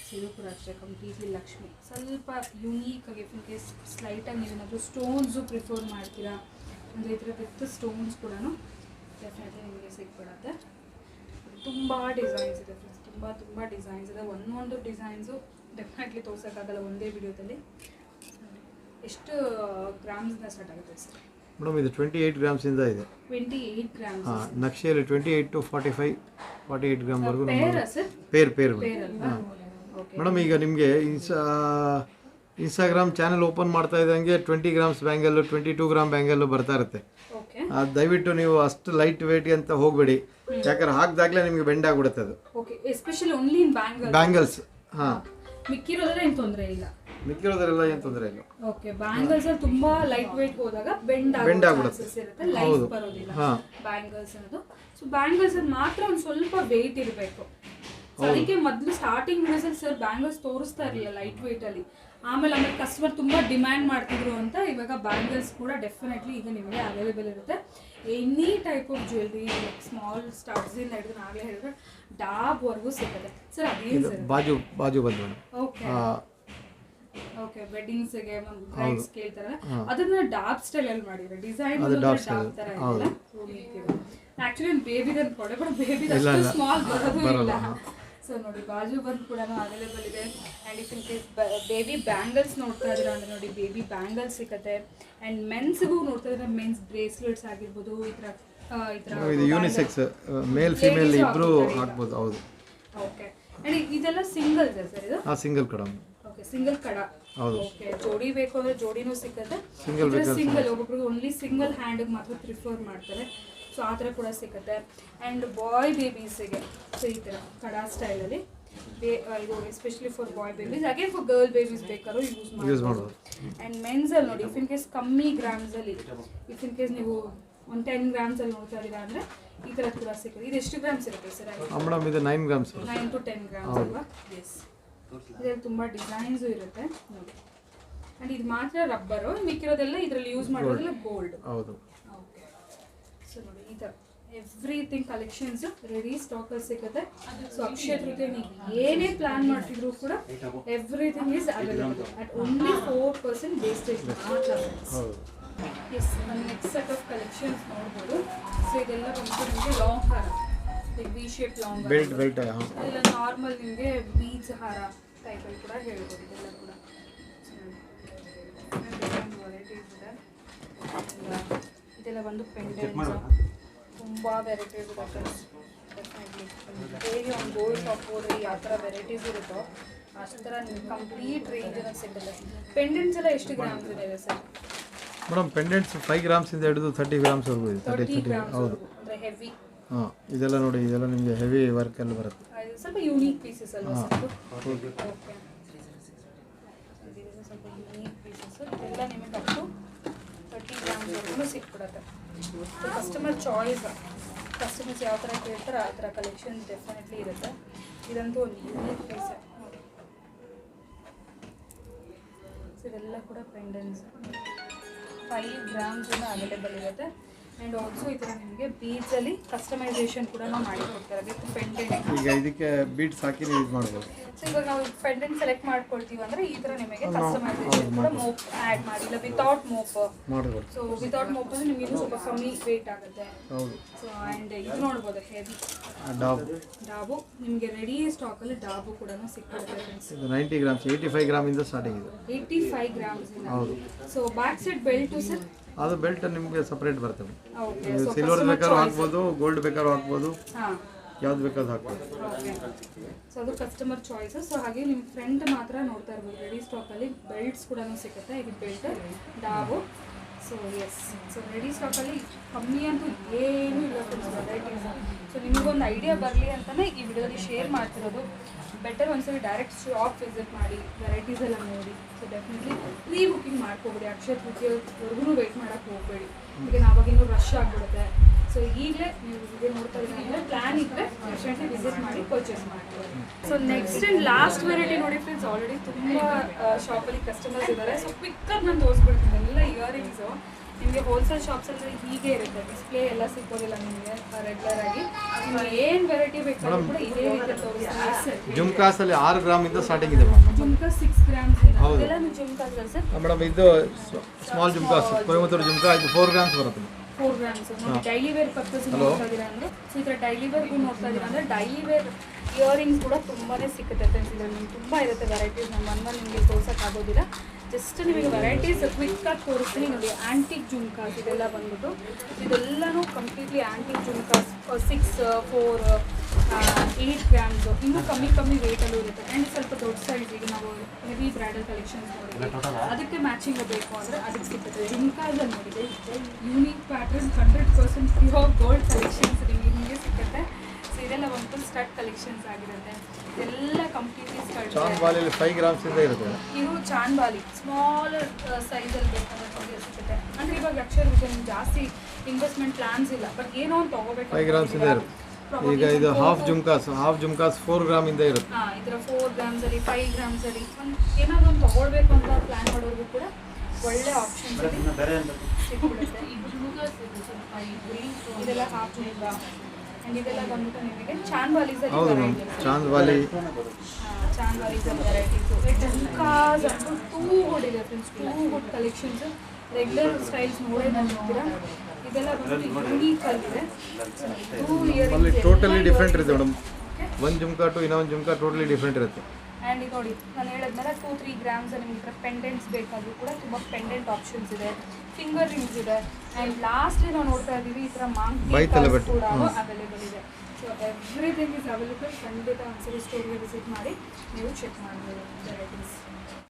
ಸೊ ಇದು ಕೂಡ ಅಷ್ಟೇ ಕಂಪ್ಲೀಟ್ಲಿ ಲಕ್ಷ್ಮಿ, ಸ್ವಲ್ಪ ಯುನೀಕ್ ಆಗಿ ಇನ್ ಕೇಸ್ ಸ್ಲೈಟಾಗಿ ನೀವೇನಾದರೂ ಸ್ಟೋನ್ಸು ಪ್ರಿಫರ್ ಮಾಡ್ತೀರಾ ಅಂದರೆ ಈ ಥರ ವಿತ್ ಸ್ಟೋನ್ಸ್ ಕೂಡ ಡೆಫಿನೆಟ್ಲಿ ನಿಮಗೆ ಸಿಕ್ಬಿಡುತ್ತೆ. ತುಂಬ ಡಿಸೈನ್ಸ್ ಇದೆ ಫ್ರೆಂಡ್ಸ್, ತುಂಬ ಡಿಸೈನ್ಸ್ ಇದೆ. ಒಂದೊಂದು ಡಿಸೈನ್ಸು ಡೆಫಿನೆಟ್ಲಿ ತೋರ್ಸೋಕ್ಕಾಗಲ್ಲ ಒಂದೇ ವಿಡಿಯೋದಲ್ಲಿ. ಎಷ್ಟು ಗ್ರಾಮ್ಸಿಂದ ಸ್ಟಾರ್ಟ್ ಆಗುತ್ತೆ ಸರ್? ಮೇಡಮ್ ಇದು 28 ಗ್ರಾಮ್ಸಿಂದ ಇದೆ. 28 ಗ್ರಾಮ್ಸ್. ಹಾಂ, ನಕ್ಷೆಯಲ್ಲಿ 28 to 48 ಗ್ರಾಮ್ವರೆಗೂ ಸರ್ ಪೇರ್ ಅಲ್ವಾ? ಮೇಡಮ್ ಈಗ ನಿಮಗೆ ಇನ್ಸ್ಟಾಗ್ರಾಮ್ ಚಾನೆಲ್ ಓಪನ್ ಮಾಡ್ತಾ ಇದ್ದಂಗೆ 20 ಗ್ರಾಮ್ಸ್ ಬ್ಯಾಂಗಲ್ಲು 22 ಗ್ರಾಮ್ ಬ್ಯಾಂಗಲ್ಲು ಬರ್ತಾ ಇರುತ್ತೆ. ದಯವಿಟ್ಟು ನೀವು ಅಷ್ಟು ಲೈಟ್ ವೇಟ್ ಅಂತ ಹೋಗಬೇಡಿ, ಯಾಕಂದ್ರೆ ಹಾಕಿದಾಗಲೇ ನಿಮಗೆ ಬೆಂಡ್ ಆಗಿಬಿಡುತ್ತೆ ಅದು. Okay, especially only in bangles. ಹಾಂ, ಮಿಕ್ಕಿರೋದೆಲ್ಲ ಏನು ತೊಂದರೆ ಇಲ್ಲ. ಮಿಕ್ಕಿರೋದ್ರೆಲ್ಲ ಏನು ತೊಂದರೆ ಇಲ್ಲ. ಓಕೆ, ಬ್ಯಾಂಗಲ್ಸ್ ಅಲ್ಲಿ ತುಂಬಾ ಲೈಟ್ ವೇಟ್ ಹೋದಾಗ ಬೆಂಡ್ ಆಗ್ಬಿಡುತ್ತೆ, ಇರುತ್ತೆ, ಲೈಟ್ ಬರೋದಿಲ್ಲ ಬ್ಯಾಂಗಲ್ಸ್ ಅನ್ನೋದು. ಸೊ ಬ್ಯಾಂಗಲ್ಸ್ ಅಲ್ಲಿ ಮಾತ್ರ ಒಂದು ಸ್ವಲ್ಪ ವೇಟ್ ಇರಬೇಕು. ಅದಕ್ಕೆ ಮೊದಲು ಸ್ಟಾರ್ಟಿಂಗ್ ವಿಡಿಯೋಸಲ್ಲಿ ಸರ್ ಬ್ಯಾಂಗಲ್ಸ್ ತೋರಿಸ್ತಾ ಇರಲಿಲ್ಲ ಲೈಟ್ ವೇಟ್ ಅಲ್ಲಿ. ಆಮೇಲೆ ಕಸ್ಟಮರ್ ತುಂಬ ಡಿಮ್ಯಾಂಡ್ ಮಾಡ್ತಿದ್ರು ಅಂತ ಇವಾಗ ಬ್ಯಾಂಗಲ್ಸ್ ಕೂಡ ಡೆಫಿನೆಟ್ಲಿ ಈಗ ನಿಮಗೆ ಅವೈಲೇಬಲ್ ಇರುತ್ತೆ. Any type of jewellery, small ಸ್ಟಾರ್ಟ್ಸಿಂದ ಹಿಡಿದು ನಾಗಲೇ ಹೇಳಿದ್ರೆ ಡಾಬ್ವರೆಗೂ ಸಿಗುತ್ತೆ ಸರ್. ಅದೇನು ಸರ್ ಬಾಜು ಬಂದು ಓಕೆ ಓಕೆ, ವೆಡ್ಡಿಂಗ್ಸ್ಗೆ ಬ್ರೈಡ್ಸ್ ಕೇಳ್ತಾರಲ್ಲ ಅದನ್ನ ಡಾಬ್ ಸ್ಟೈಲ್ ಅಲ್ಲಿ ಮಾಡಿದ್ರೆ ಡಿಸೈನ್ ಡಾಬ್ ತರ ಇಲ್ಲ. ಆಕ್ಚುಲಿ ಬೇಬಿಗೆ ಅನ್ಕೊಂಡೆ, ಬಟ್ ಬೇಬಿಗೆ ಅಷ್ಟು ಸ್ಮಾಲ್ ಬರೋದು ಇಲ್ಲ. ಸೊ ನೋಡಿ, ಬಾಜು ಬಂದು ಕೂಡ ಅವೈಲೇಬಲ್ ಇದೆ. And if in case baby bangles ನೋಡ್ತಾ ಇದ್ದೀರಾ ಅಂದರೆ ನೋಡಿ, ಬೇಬಿ ಬ್ಯಾಂಗಲ್ಸ್ ಸಿಗುತ್ತೆ. ಆ್ಯಂಡ್ ಮೆನ್ಸ್ಗೂ ನೋಡ್ತಾ ಇದ್ರೆ ಮೆನ್ಸ್ ಬ್ರೇಸ್ಲೆಟ್ಸ್ ಆಗಿರ್ಬೋದು, ಈ ಥರ ಇದು ಯೂನಿಸೆಕ್ಸ್, ಮೇಲ್ ಫೀಮೇಲ್ ಇಬ್ರು ಹಾಕ್ಬೋದು. ಹೌದು. ಓಕೆ, ಆ್ಯಂಡ್ ಇದೆಲ್ಲ ಸಿಂಗಲ್ ಇದೆ ಸರ್? ಇದು ಸಿಂಗಲ್ ಕಡ. ಓಕೆ, ಸಿಂಗಲ್ ಕಡ. ಓಕೆ, ಜೋಡಿ ಬೇಕು ಅಂದರೆ ಜೋಡಿನೂ ಸಿಗುತ್ತೆ. ಸಿಂಗಲ್ ಒಬ್ಬೊಬ್ರಿಗೆ ಓನ್ಲಿ ಸಿಂಗಲ್ ಹ್ಯಾಂಡಿಗೆ ಮಾತ್ರ ಪ್ರಿಫರ್ ಮಾಡ್ತಾರೆ. ಸೊ ಆ ಥರ ಕೂಡ ಸಿಗುತ್ತೆ. ಆ್ಯಂಡ್ ಬಾಯ್ ಬೇಬೀಸಿಗೆ ಸೊ ಈ ಥರ ಕಡಾ ಸ್ಟೈಲಲ್ಲಿ ಇದು especially for boy babies, again for girl babies ಬೇಕಾದ್ರೂ ಯೂಸ್ ಮಾಡ್ಬೋದು. ಆ್ಯಂಡ್ ಮೆನ್ಸಲ್ಲಿ ನೋಡಿ, ಇಫ್ ಇನ್ ಕೇಸ್ ಕಮ್ಮಿ ಗ್ರಾಮ್ಸಲ್ಲಿ, ಇಫ್ ಇನ್ ಕೇಸ್ ನೀವು ಒಂದು 10 ಗ್ರಾಮ್ಸಲ್ಲಿ ನೋಡ್ತಾ ಇದ್ದೀರಾ ಅಂದರೆ ಈ ಥರ ಕೂಡ ಸಿಗುತ್ತೆ. ಇದು ಎಷ್ಟು ಗ್ರಾಮ್ಸ್ ಇರುತ್ತೆ ಸರ್? ಮೇಡಮ್ ಇದು 9 ಗ್ರಾಮ್ಸ್, 9 to 10 ಗ್ರಾಮ್ಸ್ ಅಲ್ವಾ? ಎಸ್, ಇದರಲ್ಲಿ ತುಂಬ ಡಿಸೈನ್ಸು ಇರುತ್ತೆ ನೋಡಿ. ಆ್ಯಂಡ್ ಇದು ಮಾತ್ರ ರಬ್ಬರು, ಮಿಕ್ಕಿರೋದೆಲ್ಲ ಇದರಲ್ಲಿ ಯೂಸ್ ಮಾಡೋದೆಲ್ಲ ಗೋಲ್ಡ್. ಹೌದು. ಓಕೆ, ಸೊ ನೋಡಿ ಈ ಥರ ಎವ್ರಿಥಿಂಗ್ ಕಲೆಕ್ಷನ್ಸ್ ರೆಡಿ ಸ್ಟಾಕಲ್ಲಿ ಸಿಗುತ್ತೆ. ಸೊ ಅಕ್ಷಯ ತೃತೀಯ ನೀವು ಏನೇ ಪ್ಲಾನ್ ಮಾಡ್ತಿದ್ರು ಕೂಡ everything is available at only 4% wastage ಮಾತ್ರ. ಎಸ್, ನನ್ನ ನೆಕ್ಸ್ಟ್ ಸೆಟ್ ಆಫ್ ಕಲೆಕ್ಷನ್ಸ್ ನೋಡ್ಬೋದು. ಸೊ ಇದೆಲ್ಲ ಬಂದು ನಿಮಗೆ ಲಾಂಗ್ ಹಾರ, ವಿ ಶೇಪ್ ಲಾಂಗ್ ಬೆಲ್ಟ್ ಎಲ್ಲ ನಾರ್ಮಲ್ ನಿಮಗೆ ಬೀಚ್ ಹಾರ ಟೈಪಲ್ಲಿ ಕೂಡ ಹೇಳ್ಬೋದು. ಇದೆಲ್ಲ ಕೂಡ ವೆರೈಟೀಸ್ ಇದೆ. ಇದೆಲ್ಲ ಬಂದು ಪೆಂಡೆಂಟ್ಸ್, ತುಂಬ ವೆರೈಟೀಸ್ ಇದೆ ಫ್ರೆಂಡ್ಸ್. ಡೆಫಿನೆಟ್ಲಿ ಡೈಲಿ ಒಂದು ಗೋಲ್ಡ್ ಶಾಪ್ ಹೋದ್ರೆ ಯಾವ ಥರ ವೆರೈಟೀಸ್ ಇರುತ್ತೋ ಅಷ್ಟು ಥರ ನಿಮ್ಗೆ ಕಂಪ್ಲೀಟ್ ರೇಂಜನ್ನು ಸಿಗುತ್ತೆ. ಪೆಂಡೆಂಟ್ಸ್ ಎಲ್ಲ ಎಷ್ಟು ಗ್ರಾಮ್ಸ್ ಇದೆ ಸರ್? ಮೇಡಮ್ ಪೆಂಡೆಂಟ್ಸ್ 5 ಗ್ರಾಮ್ಸಿಂದ ಹಿಡಿದು 30 ಗ್ರಾಮ್ಸ್ವರೆಗೂ ಇದೆ. 30 ಗ್ರಾಮ್ಸ್. ಹೌದು, ಅಂದರೆ ಹೆವಿ. ಹಾಂ, ಇದೆಲ್ಲ ನೋಡಿ, ಇದೆಲ್ಲ ನಿಮಗೆ ಹೆವಿ ವರ್ಕಲ್ಲಿ ಬರುತ್ತೆ. ಸ್ವಲ್ಪ ಯೂನಿಕ್ ಪೀಸಸ್ ಅಲ್ವಾ ಸರ್? ಓಕೆ, ಸ್ವಲ್ಪ ಯೂನಿಕ್ ಪೀಸಸ್. ಇದೆಲ್ಲ ನಿಮಗೆ ಅಪ್ ಟು 30 ಗ್ರಾಮ್ಸ್ವರೆಗೂ ಸಿಕ್ಬಿಡುತ್ತೆ. ಕಸ್ಟಮರ್ ಚಾಯ್ಸ್, ಕಸ್ಟಮರ್ಸ್ ಯಾವ ಥರ ಕೇಳ್ತಾರೆ ಆ ಥರ ಕಲೆಕ್ಷನ್ ಡೆಫಿನೆಟ್ಲಿ ಇರುತ್ತೆ. ಇದಂತೂ ಒಂದು ಯೂನಿಕ್ ಪೀಸ್ ನೋಡಿ. ಇದೆಲ್ಲ ಕೂಡ ಪೆಂಡೆಂಟ್ಸ್ 5 ಗ್ರಾಮ್ಸನ್ನು ಅವೈಲೇಬಲ್ ಇರುತ್ತೆ. ಆ್ಯಂಡ್ ಆಲ್ಸೋ ಈ ಥರ ನಿಮಗೆ ಬೀಡ್ಸಲ್ಲಿ ಕಸ್ಟಮೈಸೇಷನ್ ಕೂಡ ಮಾಡಿ ಕೊಡ್ತಾರೆ ವಿತ್ ಪೆಂಡೆಂಟ್. ಈಗ ಇದಕ್ಕೆ ಬೀಡ್ಸ್ ಹಾಕಿ ಯೂಸ್ ಮಾಡ್ಬೋದು. ಸೊ ಇವಾಗ ನಾವು ಪೆಂಡೆಂಟ್ ಸೆಲೆಕ್ಟ್ ಮಾಡ್ಕೊಳ್ತೀವಿ ಅಂದರೆ ಈ ಥರ ನಿಮಗೆ ಕಸ್ಟಮೈಸೇಷನ್ ಕೂಡ ಮೋಪ್ ಆ್ಯಡ್ ಮಾಡಿ, ಇಲ್ಲ ವಿತೌಟ್ ಮೋಪ್ ಮಾಡ್ಬೋದು. ಸೊ ವಿತೌಟ್ ಮೋಪ್ ಅಂದರೆ ನಿಮಗೆ ಇನ್ನೂ ಸ್ವಲ್ಪ ಕಮ್ಮಿ ವೇಟ್ ಆಗುತ್ತೆ. ಹೌದು. ಸೊ ಆ್ಯಂಡ್ ಇದು ನೋಡ್ಬೋದು ಹೆವಿ ಡಾಬು ನಿಮಗೆ ರೆಡಿ ಸ್ಟಾಕಲ್ಲಿ ಡಾಬು ಕೂಡ ಸಿಕ್ಕಿರುತ್ತೆ ಫ್ರೆಂಡ್ಸ್. 90 ಗ್ರಾಮ್ಸ್, 85 ಗ್ರಾಮಿಂದ ಸ್ಟಾರ್ಟಿಂಗ್ ಇದೆ. 85 ಗ್ರಾಮ್ಸ್. ಹೌದು. So back side belt sir? ಅದು ಬೆಲ್ಟ್ ನಿಮಗೆ ಸಪ್ರೇಟ್ ಬರ್ತದೆ. ಓಕೆ, ಸಿಲ್ವರ್ ಬೇಕಾದ್ರೂ ಹಾಕ್ಬೋದು, ಗೋಲ್ಡ್ ಬೇಕಾದ್ರೂ ಹಾಕ್ಬೋದು, ಹಾಂ ಯಾವ್ದು ಬೇಕಾದ್ರೂ ಹಾಕ್ಬೋದು. ಓಕೆ, ಸೊ ಅದು ಕಸ್ಟಮರ್ ಚಾಯ್ಸ್. ಸೊ ಹಾಗೆ ನಿಮ್ಮ ಫ್ರೆಂಡ್ ಮಾತ್ರ ನೋಡ್ತಾ ಇರ್ಬೋದು, ರೆಡಿ ಸ್ಟಾಕಲ್ಲಿ ಬೆಲ್ಟ್ಸ್ ಕೂಡ ಸಿಗುತ್ತೆ. ಇದು ಬೆಲ್ಟ್ ಡಾಬು. ಸೊ ಎಸ್, ಸೊ ರೆಡಿ ಸ್ಟಾಕಲ್ಲಿ ಕಮ್ಮಿ ಅಂತೂ ಏನೂ ಇಲ್ಲ ಫ್ರೆಂಡ್ಸ್, ವೆರೈಟೀಸ್. ಸೊ ನಿಮಗೊಂದು ಐಡಿಯಾ ಬರಲಿ ಅಂತಲೇ ಈ ವಿಡಿಯೋದಲ್ಲಿ ಶೇರ್ ಮಾಡ್ತಿರೋದು. ಬೆಟರ್ ಒಂದ್ಸರಿ ಡೈರೆಕ್ಟ್ ಶಾಪ್ ವಿಸಿಟ್ ಮಾಡಿ, ವೆರೈಟೀಸ್ ಎಲ್ಲ ನೋಡಿ. ಸೊ ಡೆಫಿನೆಟ್ಲಿ ಪ್ರೀ ಬುಕ್ಕಿಂಗ್ ಮಾಡ್ಕೊಬೇಡಿ, ಅಕ್ಷಯ ತೃತೀಯವರೆಗೂ ವೆಯ್ಟ್ ಮಾಡೋಕ್ಕೆ ಹೋಗಬೇಡಿ, ಈಗ ನಾವಾಗಿನ್ನೂ ರಶ್ ಆಗಿಬಿಡುತ್ತೆ. ಸೊ ಈಗಲೇ ನೀವು ವಿಡಿಯೋ ನೋಡ್ತಾ ಇದ್ದೀವಿ, ಪ್ಲ್ಯಾನ್ ಇದ್ದರೆ ಡೆಫಿನೆಟ್ಲಿ ವಿಸಿಟ್ ಮಾಡಿ ಪರ್ಚೇಸ್ ಮಾಡ್ತೀವಿ. So next and last variety ನೋಡಿ ಫ್ರೆಂಡ್ಸ್, ಆಲ್ರೆಡಿ ತುಂಬ ಶಾಪಲ್ಲಿ ಕಸ್ಟಮರ್ಸ್ ಇದ್ದಾರೆ. ಸೊ ಕ್ವಿಕ್ಕಾಗಿ ನಾನು ತೋರಿಸ್ಬಿಡ್ತೀನಿ ಎಲ್ಲ ಇಯರಿಂಗ್ಸು. ನಿಮಗೆ ಹೋಲ್ಸೇಲ್ ಶಾಪ್ಸಲ್ಲಿ ಹೀಗೆ ಇರುತ್ತೆ, ಡಿಸ್ಪ್ಲೇ ಎಲ್ಲ ಸಿಕ್ಕೋದಿಲ್ಲ ನಿಮಗೆ ರೆಗ್ಯುಲರ್ ಆಗಿ. ನಿಮ್ಗೆ ಏನು ವೆರೈಟಿ ಬೇಕಾದ್ರೂ ಕೂಡ ಇದೇ ರೀತಿ ತೋರಿಸ್ತಾರೆ. ಜುಮ್ಕಾಸ್ ಅಲ್ಲಿ 6 ಗ್ರಾಮ್ ಇಂದ ಸ್ಟಾರ್ಟಿಂಗ್ ಇದೆ ಜುಮ್ಕಾ 6 ಗ್ರಾಮ್ಸ್ ಇದೆಲ್ಲ ಜುಮ್ಕಾಸ್ ಸರ್. ಮೇಡಮ್ ಇದು ಸ್ಮಾಲ್ ಜುಮ್ಕಾಸ್ ಕೊಯಮತ್ತೂರು ಜುಮ್ಕಾ ಇದು 4 ಗ್ರಾಮ್ಸ್ ಬರುತ್ತೆ. 4 ಗ್ರಾಮ್ಸ್ ಡೈಲಿ ವೇರ್ ಪರ್ಪಸ್ ನೋಡ್ತಾ ಇದ್ದೀರಾ ಅಂದರೆ, ಸೊ ಈ ಥರ ಡೈಲಿ ವೇರ್ಗೂ ನೋಡ್ತಾ ಇದ್ದೀರಾ ಅಂದರೆ ಡೈಲಿ ವೇರ್ ಇಯರಿಂಗ್ಸ್ ಕೂಡ ತುಂಬಾ ಸಿಗುತ್ತೆ ಫ್ರೆಂಡ್ಸ್. ಇದರಲ್ಲಿ ನಿಮ್ಗೆ ತುಂಬ ಇರುತ್ತೆ ವೆರೈಟೀಸ್. ನಮ್ಮ ಮನೇಲಿ ನಿಮಗೆ ತೋರ್ಸೋಕ್ಕಾಗೋದಿಲ್ಲ, ಜಸ್ಟ್ ನಿಮಗೆ ವೆರೈಟೀಸ್ ಕ್ವಿಕ್ಕಾಗಿ ತೋರಿಸ್ತೀನಿ ನೋಡಿ. ಆ್ಯಂಟಿಕ್ ಜುಮ್ಕಾಸ್ ಇದೆಲ್ಲ ಬಂದ್ಬಿಟ್ಟು ಇದೆಲ್ಲನೂ ಕಂಪ್ಲೀಟ್ಲಿ ಆ್ಯಂಟಿಕ್ ಜುಮ್ಕಾಸ್ 6, 4, 8 ಗ್ರಾಮ್ಸು, ಇನ್ನೂ ಕಮ್ಮಿ ರೇಟಲ್ಲೂ ಇರುತ್ತೆ. ಆ್ಯಂಡ್ ಸ್ವಲ್ಪ ದೊಡ್ಡ ಸೈಜ್, ಈಗ ನಾವು ಹೆವಿ ಬ್ರೈಡಲ್ ಕಲೆಕ್ಷನ್ಸ್ ನೋಡಿದ್ವಿ, ಅದಕ್ಕೆ ಮ್ಯಾಚಿಂಗ್ ಬೇಕು ಅಂದರೆ ಅದಕ್ಕೆ ಸಿಗುತ್ತೆ. ಜುಮ್ಕಾಸಲ್ಲಿ ನೋಡಿದೆ unique pattern 100% pure gold collections ನಿಮಗೆ ಹಿಂಗೆ ಸಿಗುತ್ತೆ. ಸೊ ಇದೆಲ್ಲ ಒಂದು ಸ್ಟಡ್ ಕಲೆಕ್ಷನ್ಸ್ ಆಗಿರುತ್ತೆ. ಇದೆಲ್ಲ ಕಂಪ್ಲೀಟ್ಲಿ ಸ್ಟಡ್. ಚಾಂದ್ಬಾಲಿಯಲ್ಲಿ 5 ಗ್ರಾಮ್ಸ್ ಇಂದ ಇರುತ್ತೆ. ಇದು ಚಾಂದ್ಬಾಲಿ ಸ್ಮಾಲ್ ಸೈಜಲ್ಲಿ ಬೇಕಾದ್ರೆ ಸಿಗುತ್ತೆ. ಅಂದರೆ ಇವಾಗ ಲಕ್ಷ ಜಾಸ್ತಿ ಇನ್ವೆಸ್ಟ್ಮೆಂಟ್ ಪ್ಲಾನ್ಸ್ ಇಲ್ಲ, ಬಟ್ ಏನೋ ಒಂದು ತೊಗೋಬೇಕು. 5 ಗ್ರಾಮ್ಸ್ ಇಂದ ಇರುತ್ತೆ. ಈಗ ಇದು ಹಾಫ್ ಜುಮ್ಕಾಸ್ 4 ಗ್ರಾಮ್ ಇಂದ ಇರುತ್ತೆ. ಇದರ 4 ಗ್ರಾಮ್ಸಲ್ಲಿ 5 ಗ್ರಾಮ್ಸಲ್ಲಿ ಒಂದು ಏನಾದರೂ ಒಂದು ತೊಗೊಳ್ಬೇಕು ಅಂತ ಪ್ಲ್ಯಾನ್ ಮಾಡೋರಿಗೂ ಕೂಡ ಒಳ್ಳೆ ಆಪ್ಷನ್ಸ್ ಸಿಕ್ಬಿಡುತ್ತೆ. ಇದೆಲ್ಲ ಹಾಫ್ ಜುಮ್ಕಾ ಆ್ಯಂಡ್ ಇದೆಲ್ಲ ಬಂದ್ಬಿಟ್ಟು ನಿಮಗೆ ಚಾಂದ್ವಾಲೀಸಲ್ಲಿ ವೆರೈಟೀಸು. ಜುಮ್ಕಾಸ್ ಅಂತೂ ಟೂ ಗುಡ್ ಇದೆ friends, too good collections. Regular styles ನೋಡೇ ನೋಡ್ತೀರಾ. ಇದೆಲ್ಲ ಬಂದ್ಬಿಟ್ಟು ಯೂನಿಕ್ ಆಗಿದೆ. ಟೋಟಲಿ ಡಿಫ್ರೆಂಟ್ ಇರುತ್ತೆ ಮೇಡಮ್. ಒಂದು ಜುಮ್ಕಾ ಟು ಇನ್ನೊಂದು ಜುಮ್ಕಾ ಟೋಟಲಿ ಡಿಫ್ರೆಂಟ್ ಇರುತ್ತೆ. ಆ್ಯಂಡ್ ಇದು ನೋಡಿ, ನಾನು ಹೇಳಿದ್ಮೇಲೆ 2-3 ಗ್ರಾಮ್ಸ್ ನಿಮಗೆ ಈ ಥರ ಪೆಂಡೆಂಟ್ಸ್ ಬೇಕಾದರೂ ಕೂಡ ತುಂಬ ಪೆಂಡೆಂಟ್ ಆಪ್ಷನ್ಸ್ ಇದೆ, ಫಿಂಗರ್ ರಿಂಗ್ಸ್ ಇದೆ. ಆ್ಯಂಡ್ ಲಾಸ್ಟ್ಲಿ ನಾವು ನೋಡ್ತಾ ಇದ್ದೀವಿ ಈ ಥರ ಮಾಂಕಿ ಕೂಡ ಅವೈಲೇಬಲ್ ಇದೆ. So everything is available. ಖಂಡಿತ ಒಂದ್ಸರಿ ಸ್ಟೋರ್ಗೆ ವಿಸಿಟ್ ಮಾಡಿ ನೀವು ಚೆಕ್ ಮಾಡ್ಬೋದು ವೆರೈಟೀಸ್.